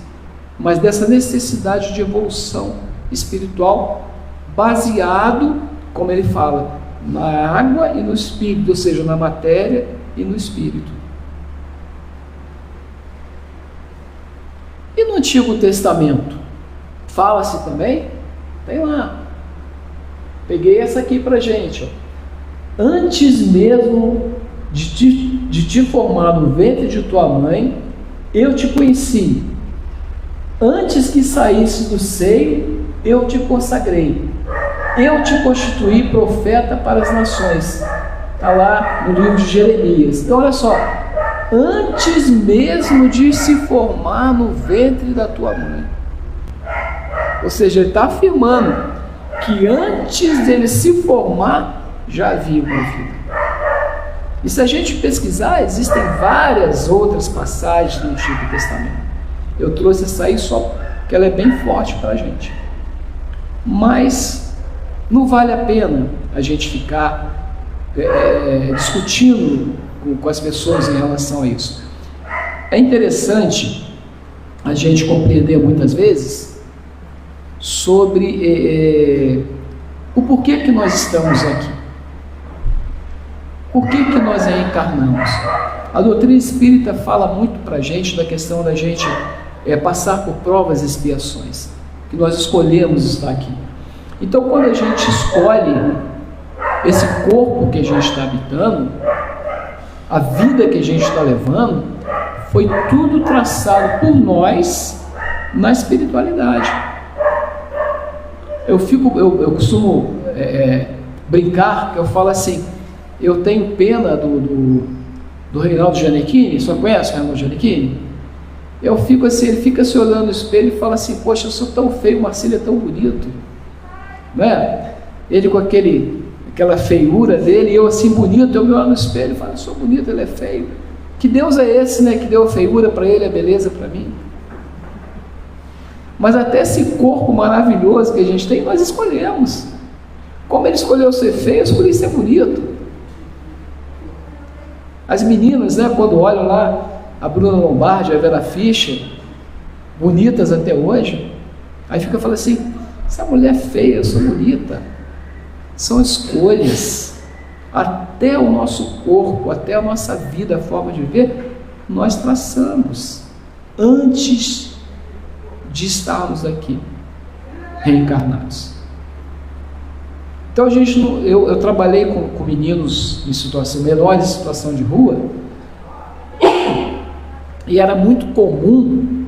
[SPEAKER 2] mas dessa necessidade de evolução espiritual, baseado, como ele fala, na água e no espírito, ou seja, na matéria e no espírito. E no Antigo Testamento, fala-se também, tem lá, peguei essa aqui pra gente, ó. Antes mesmo de te formar no ventre de tua mãe, eu te conheci. Antes que saísse do seio, eu te consagrei. Eu te constituí profeta para as nações. Está lá no livro de Jeremias. Então olha só, antes mesmo de se formar no ventre da tua mãe. Ou seja, ele está afirmando que antes dele se formar, já havia uma vida. E se a gente pesquisar, existem várias outras passagens do Antigo Testamento. Eu trouxe essa aí só porque ela é bem forte para a gente. Mas não vale a pena a gente ficar discutindo com as pessoas em relação a isso. É interessante a gente compreender muitas vezes sobre o porquê que nós estamos aqui. Por que nós reencarnamos? A doutrina espírita fala muito para a gente da questão da gente passar por provas e expiações, que nós escolhemos estar aqui. Então, quando a gente escolhe esse corpo que a gente está habitando, a vida que a gente está levando, foi tudo traçado por nós na espiritualidade. Eu costumo brincar, que eu falo assim, eu tenho pena do Reinaldo Gianecchini. Você conhece o Reinaldo Gianecchini? Eu fico assim, ele fica se olhando no espelho e fala assim, poxa, eu sou tão feio, o Marcílio é tão bonito, né? Ele com aquela feiura dele, e eu assim bonito, eu me olho no espelho e falo, eu sou bonito, ele é feio. Que Deus é esse, né, que deu a feiura para ele, a beleza para mim? Mas até esse corpo maravilhoso que a gente tem, nós escolhemos. Como ele escolheu ser feio, eu escolhi ser bonito. As meninas, né, quando olham lá a Bruna Lombardi, a Vera Fischer, bonitas até hoje, aí fica falando assim, essa mulher é feia, eu sou bonita. São escolhas. Até o nosso corpo, até a nossa vida, a forma de viver, nós traçamos antes de estarmos aqui reencarnados. Então eu trabalhei com meninos em situação menores, em situação de rua, e era muito comum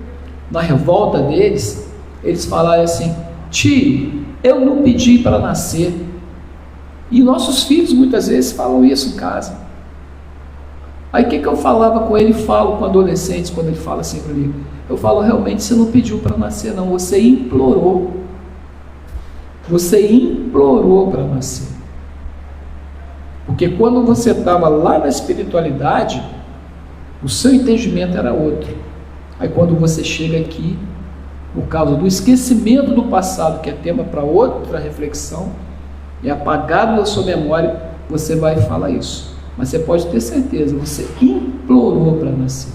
[SPEAKER 2] na revolta deles, eles falarem assim, tio, eu não pedi para nascer. E nossos filhos muitas vezes falam isso em casa. Aí o que eu falava com ele, falo com adolescentes, quando ele fala assim para mim, eu falo, realmente você não pediu para nascer não, você implorou. Você implorou para nascer. Porque quando você estava lá na espiritualidade, o seu entendimento era outro. Aí quando você chega aqui, por causa do esquecimento do passado, que é tema para outra reflexão, é apagado da sua memória, você vai falar isso. Mas você pode ter certeza, você implorou para nascer,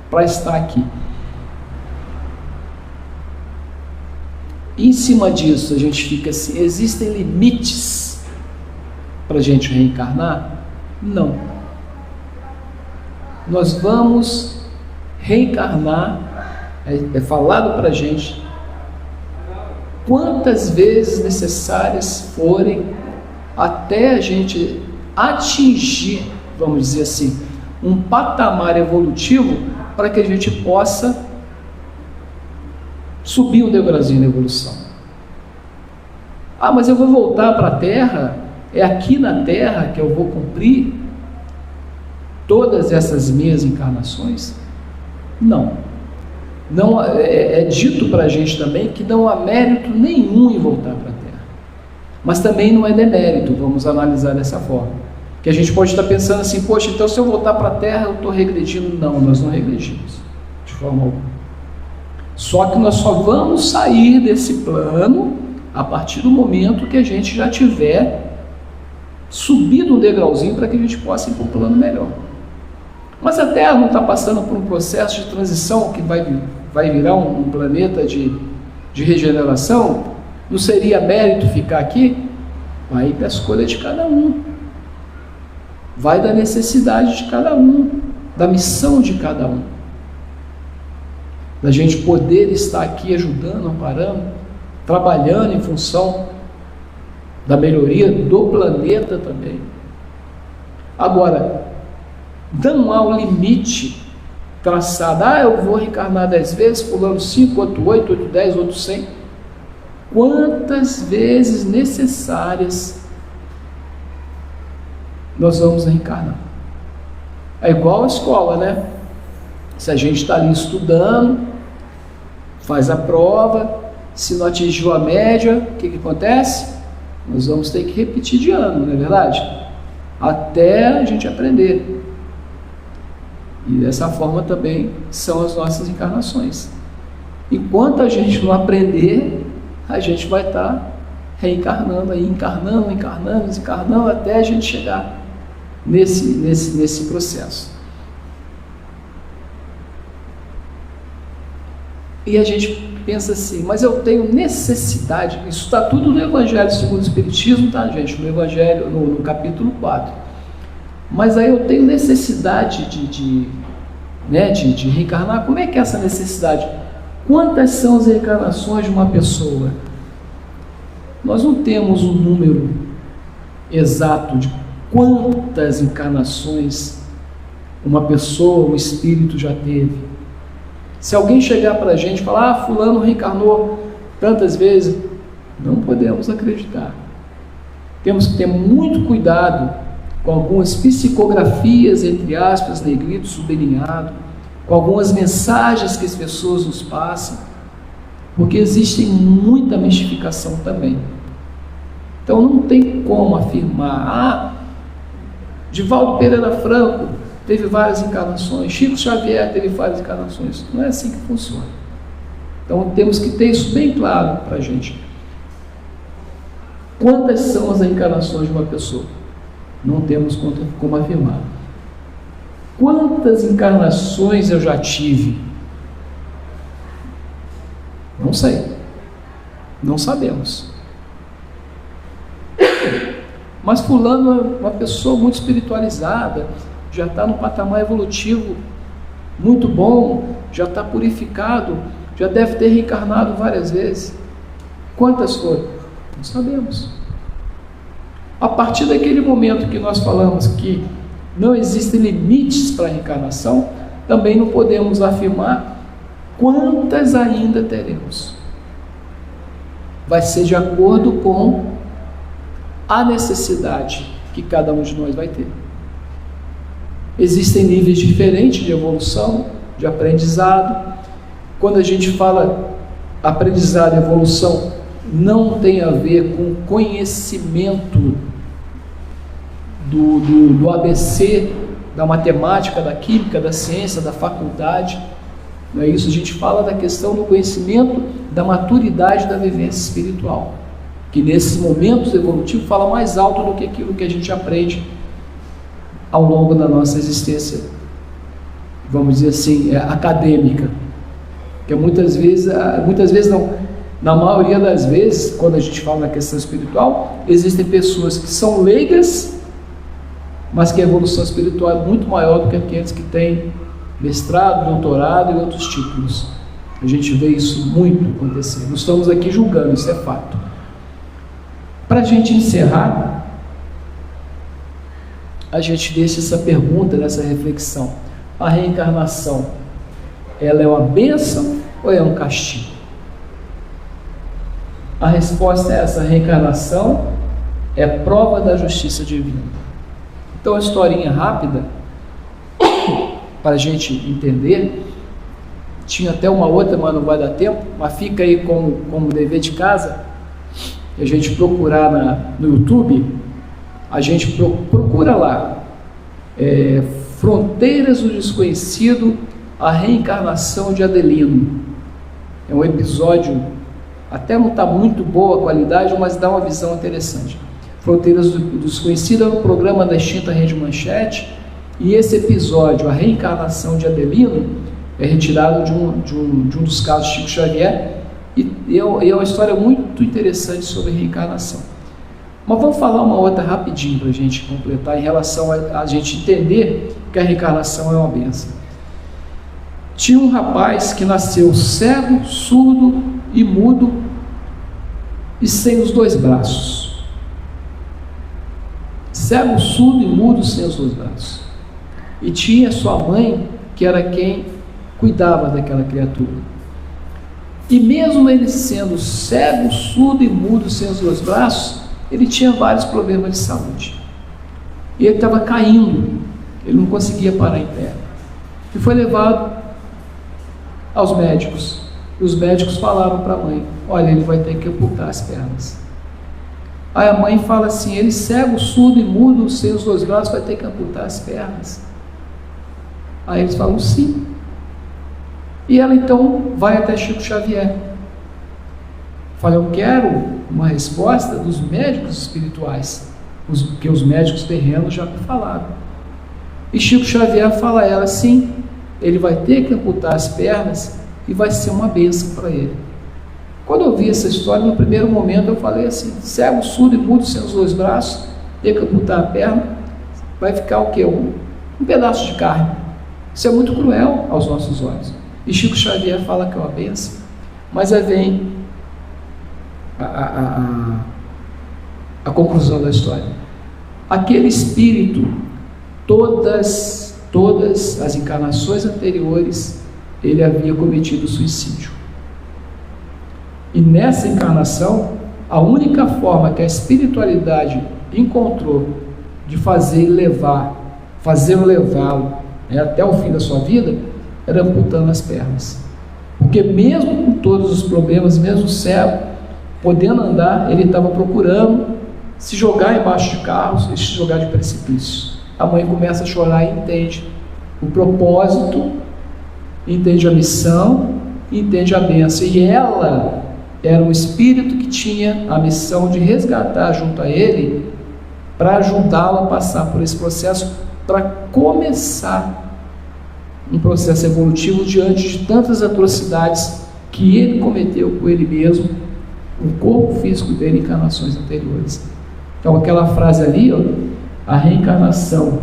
[SPEAKER 2] para estar aqui. E em cima disso, a gente fica assim, existem limites para a gente reencarnar? Não. Nós vamos reencarnar, é falado para a gente, quantas vezes necessárias forem até a gente atingir, vamos dizer assim, um patamar evolutivo para que a gente possa subir um degrauzinho na evolução. Ah, mas eu vou voltar para a Terra, é aqui na Terra que eu vou cumprir todas essas minhas encarnações? Não. Não é dito para a gente também que não há mérito nenhum em voltar para a Terra. Mas também não é demérito, vamos analisar dessa forma. Que a gente pode estar pensando assim, poxa, então se eu voltar para a Terra eu estou regredindo. Não, nós não regredimos, de forma alguma. Só que nós só vamos sair desse plano a partir do momento que a gente já tiver subido um degrauzinho para que a gente possa ir para um plano melhor. Mas a Terra não está passando por um processo de transição que vai virar um planeta de regeneração? Não seria mérito ficar aqui? Vai da escolha de cada um, vai da necessidade de cada um, da missão de cada um, da gente poder estar aqui ajudando, amparando, trabalhando em função da melhoria do planeta também. Agora, não há um limite traçado, eu vou reencarnar 10 vezes, pulando 5, outro 8, outro 10, outro 100. Quantas vezes necessárias nós vamos reencarnar? É igual a escola, né? Se a gente está ali estudando, faz a prova, se não atingiu a média, o que acontece? Nós vamos ter que repetir de ano, não é verdade? Até a gente aprender. E dessa forma também são as nossas encarnações. Enquanto a gente não aprender, a gente vai estar reencarnando aí, encarnando, até a gente chegar nesse processo. E a gente pensa assim, mas eu tenho necessidade, isso está tudo no Evangelho segundo o Espiritismo, tá, gente? No Evangelho, no capítulo 4. Mas aí eu tenho necessidade de reencarnar. Como é que é essa necessidade? Quantas são as reencarnações de uma pessoa? Nós não temos um número exato de quantas encarnações uma pessoa, um espírito já teve. Se alguém chegar para a gente e falar, fulano reencarnou tantas vezes, não podemos acreditar. Temos que ter muito cuidado com algumas psicografias, entre aspas, negrito, sublinhado, com algumas mensagens que as pessoas nos passam, porque existe muita mistificação também. Então não tem como afirmar, Divaldo Pereira Franco teve várias encarnações, Chico Xavier teve várias encarnações. Não é assim que funciona. Então temos que ter isso bem claro para a gente. Quantas são as encarnações de uma pessoa? Não temos como afirmar. Quantas encarnações eu já tive? Não sei. Não sabemos. Mas fulano é uma pessoa muito espiritualizada, já está num patamar evolutivo muito bom, já está purificado, já deve ter reencarnado várias vezes. Quantas foram? Não sabemos. A partir daquele momento que nós falamos que não existem limites para a reencarnação, também não podemos afirmar quantas ainda teremos. Vai ser de acordo com a necessidade que cada um de nós vai ter. Existem níveis diferentes de evolução, de aprendizado. Quando a gente fala aprendizado e evolução, não tem a ver com conhecimento do ABC, da matemática, da química, da ciência, da faculdade. Não é isso, a gente fala da questão do conhecimento, da maturidade da vivência espiritual, que nesses momentos evolutivos fala mais alto do que aquilo que a gente aprende ao longo da nossa existência, vamos dizer assim, acadêmica. Que muitas vezes não, na maioria das vezes, quando a gente fala na questão espiritual, existem pessoas que são leigas, mas que a evolução espiritual é muito maior do que aqueles que têm mestrado, doutorado e outros títulos. A gente vê isso muito acontecer. Não estamos aqui julgando, isso é fato. Para a gente encerrar, a gente deixa essa pergunta, essa reflexão. A reencarnação, ela é uma bênção ou é um castigo? A resposta é essa: a reencarnação é prova da justiça divina. Então, uma historinha rápida, para a gente entender. Tinha até uma outra, mas não vai dar tempo, mas fica aí como dever de casa. A gente procurar no YouTube, a gente procura lá, Fronteiras do Desconhecido, a reencarnação de Adelino. É um episódio, até não está muito boa a qualidade, mas dá uma visão interessante. Fronteiras do Desconhecido é um programa da extinta Rede Manchete, e esse episódio, a reencarnação de Adelino, é retirado de um dos casos de Chico Xavier, e é uma história muito interessante sobre reencarnação. Mas vamos falar uma outra rapidinho para a gente completar, em relação a gente entender que a reencarnação é uma bênção. Tinha um rapaz que nasceu cego, surdo e mudo e sem os dois braços. Cego, surdo e mudo sem os dois braços. E tinha sua mãe, que era quem cuidava daquela criatura. E mesmo ele sendo cego, surdo e mudo sem os dois braços, ele tinha vários problemas de saúde. E ele estava caindo, ele não conseguia parar em pé. E foi levado aos médicos. E os médicos falaram para a mãe: olha, ele vai ter que amputar as pernas. Aí a mãe fala assim: ele cego, surdo e mudo, sem os dois braços, vai ter que amputar as pernas. Aí eles falam: sim. E ela então vai até Chico Xavier. Fala: eu quero uma resposta dos médicos espirituais, que os médicos terrenos já me falaram. E Chico Xavier fala a ela: sim, ele vai ter que amputar as pernas e vai ser uma bênção para ele. Quando eu vi essa história, no primeiro momento eu falei assim: cego, surdo e mudo sem os dois braços, ter que amputar a perna, vai ficar o quê? Um pedaço de carne. Isso é muito cruel aos nossos olhos. E Chico Xavier fala que é uma bênção. Mas aí vem a conclusão da história. Aquele espírito, todas as encarnações anteriores, ele havia cometido suicídio. E nessa encarnação, a única forma que a espiritualidade encontrou de fazê-lo levá-lo até o fim da sua vida, era amputando as pernas. Porque mesmo com todos os problemas, mesmo cego, podendo andar, ele estava procurando se jogar embaixo de carros e se jogar de precipícios. A mãe começa a chorar e entende o propósito, entende a missão, entende a bênção. E ela era um espírito que tinha a missão de resgatar junto a ele, para ajudá-lo a passar por esse processo, para começar um processo evolutivo diante de tantas atrocidades que ele cometeu com ele mesmo, o corpo físico dele em encarnações anteriores. Então aquela frase ali, ó, a reencarnação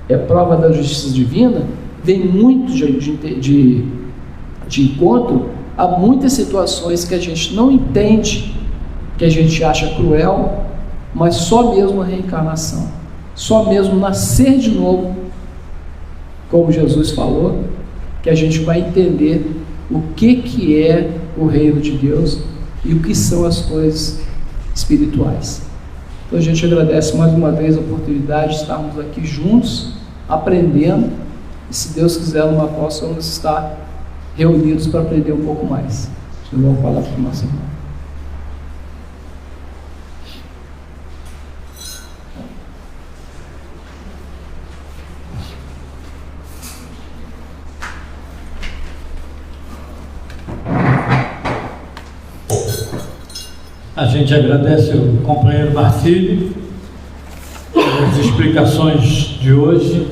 [SPEAKER 2] é prova da justiça divina, vem muito de encontro a muitas situações que a gente não entende, que a gente acha cruel, mas só mesmo a reencarnação, só mesmo nascer de novo, como Jesus falou, que a gente vai entender o que é o reino de Deus e o que são as coisas espirituais. Então a gente agradece mais uma vez a oportunidade de estarmos aqui juntos, aprendendo, e se Deus quiser, numa próxima vamos estar reunidos para aprender um pouco mais. Eu vou falar para o nosso irmão.
[SPEAKER 1] A gente agradece o companheiro Marcílio pelas explicações de hoje,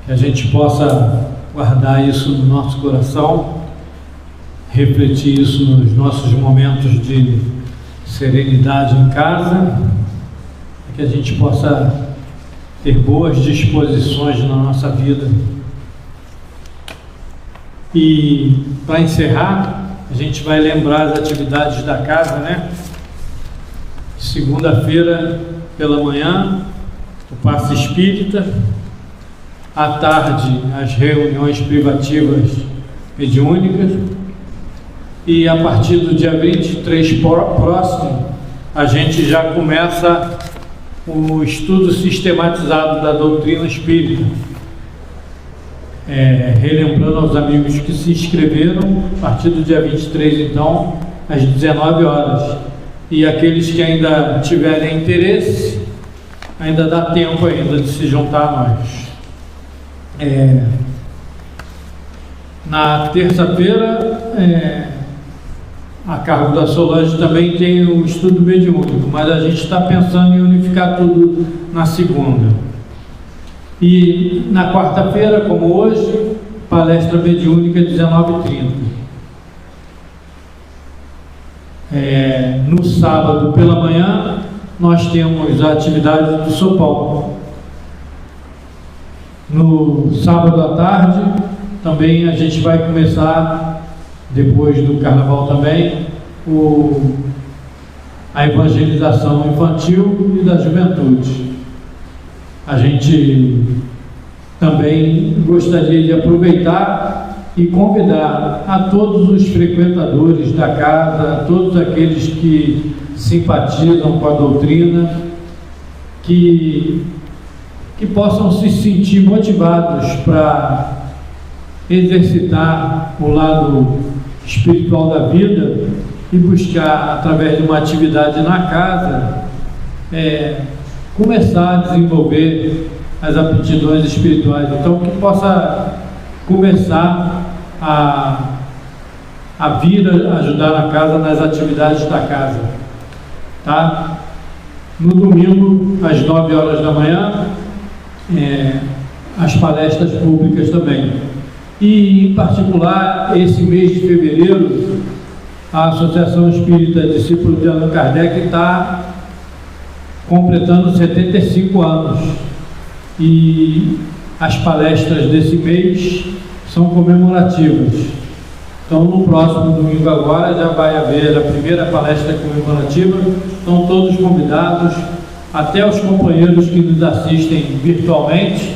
[SPEAKER 1] que a gente possa guardar isso no nosso coração, refletir isso nos nossos momentos de serenidade em casa, que a gente possa ter boas disposições na nossa vida. E para encerrar, a gente vai lembrar as atividades da casa, né? Segunda-feira pela manhã, o passe espírita. À tarde, as reuniões privativas mediúnicas. E a partir do dia 23 próximo, a gente já começa o estudo sistematizado da doutrina espírita. Relembrando aos amigos que se inscreveram, a partir do dia 23, então, às 19 horas. E aqueles que ainda tiverem interesse, ainda dá tempo ainda de se juntar a nós. Na terça-feira, a cargo da Solange também tem o estudo mediúnico, mas a gente está pensando em unificar tudo na segunda. E na quarta-feira, como hoje, palestra mediúnica 19h30. No sábado pela manhã, nós temos a atividade do sopão. No sábado à tarde, também a gente vai começar, depois do carnaval também, a evangelização infantil e da juventude. A gente também gostaria de aproveitar e convidar a todos os frequentadores da casa, a todos aqueles que simpatizam com a doutrina, que possam se sentir motivados para exercitar o lado espiritual da vida e buscar, através de uma atividade na casa, começar a desenvolver as aptidões espirituais. Então, que possa começar a vir ajudar na casa, nas atividades da casa, tá? No domingo, às 9 horas da manhã, as palestras públicas também. E, em particular, esse mês de fevereiro, a Associação Espírita Discípulo de Allan Kardec está completando 75 anos. E as palestras desse mês são comemorativas. Então, no próximo domingo agora já vai haver a primeira palestra comemorativa. Estão todos convidados, até os companheiros que nos assistem virtualmente,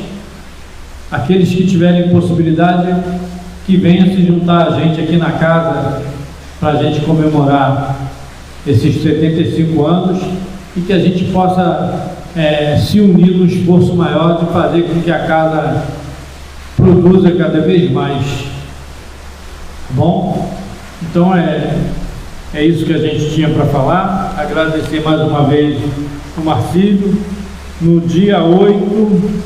[SPEAKER 1] aqueles que tiverem possibilidade, que venham se juntar a gente aqui na casa para a gente comemorar esses 75 anos e que a gente possa se unir no esforço maior de fazer com que a casa produza cada vez mais. Bom, então é isso que a gente tinha para falar. Agradecer mais uma vez o Marcílio. No dia 8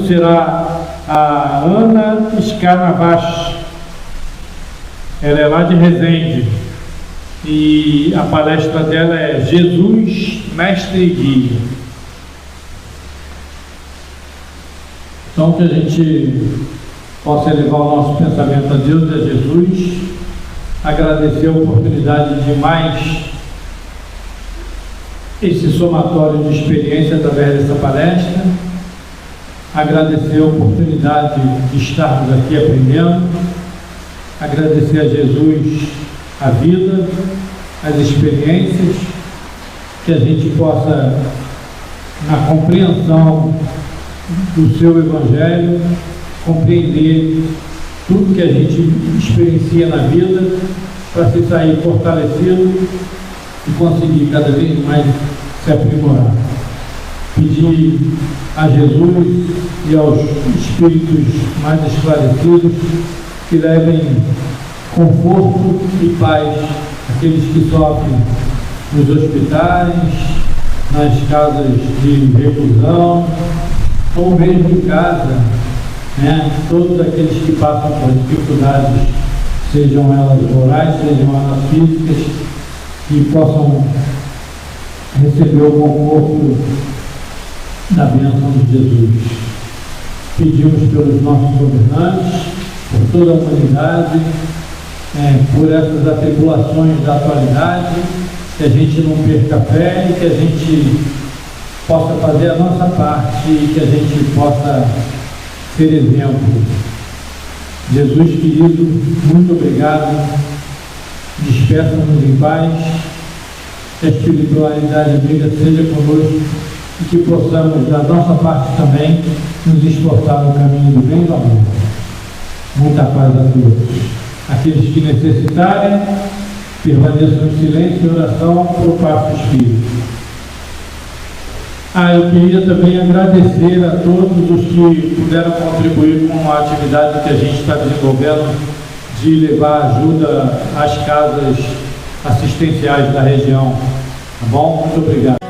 [SPEAKER 1] será a Ana Scarnavache. Ela é lá de Resende e a palestra dela é Jesus, Mestre e Guia. Então, que a gente possa elevar o nosso pensamento a Deus e a Jesus, agradecer a oportunidade de mais esse somatório de experiência através dessa palestra, agradecer a oportunidade de estarmos aqui aprendendo, agradecer a Jesus a vida, as experiências, que a gente possa, na compreensão do seu Evangelho, compreender tudo que a gente experiencia na vida, para se sair fortalecido e conseguir cada vez mais se aprimorar. Pedir a Jesus e aos Espíritos mais esclarecidos que levem conforto e paz àqueles que sofrem nos hospitais, nas casas de reclusão, ou mesmo em casa, todos aqueles que passam por dificuldades, sejam elas morais, sejam elas físicas, que possam receber o conforto da bênção de Jesus. Pedimos pelos nossos governantes, por toda a humanidade, por essas atribulações da atualidade, que a gente não perca a fé e que a gente possa fazer a nossa parte e que a gente possa ser exemplo. Jesus querido, muito obrigado. Despeça-nos em paz, que a espiritualidade amiga seja conosco e que possamos, da nossa parte também, nos esforçar no caminho do bem e do amor. Muita paz a todos. Aqueles que necessitarem, permaneçam em silêncio e oração pelo Passo Espírito. Eu queria também agradecer a todos os que puderam contribuir com a atividade que a gente está desenvolvendo de levar ajuda às casas assistenciais da região. Tá bom? Muito obrigado.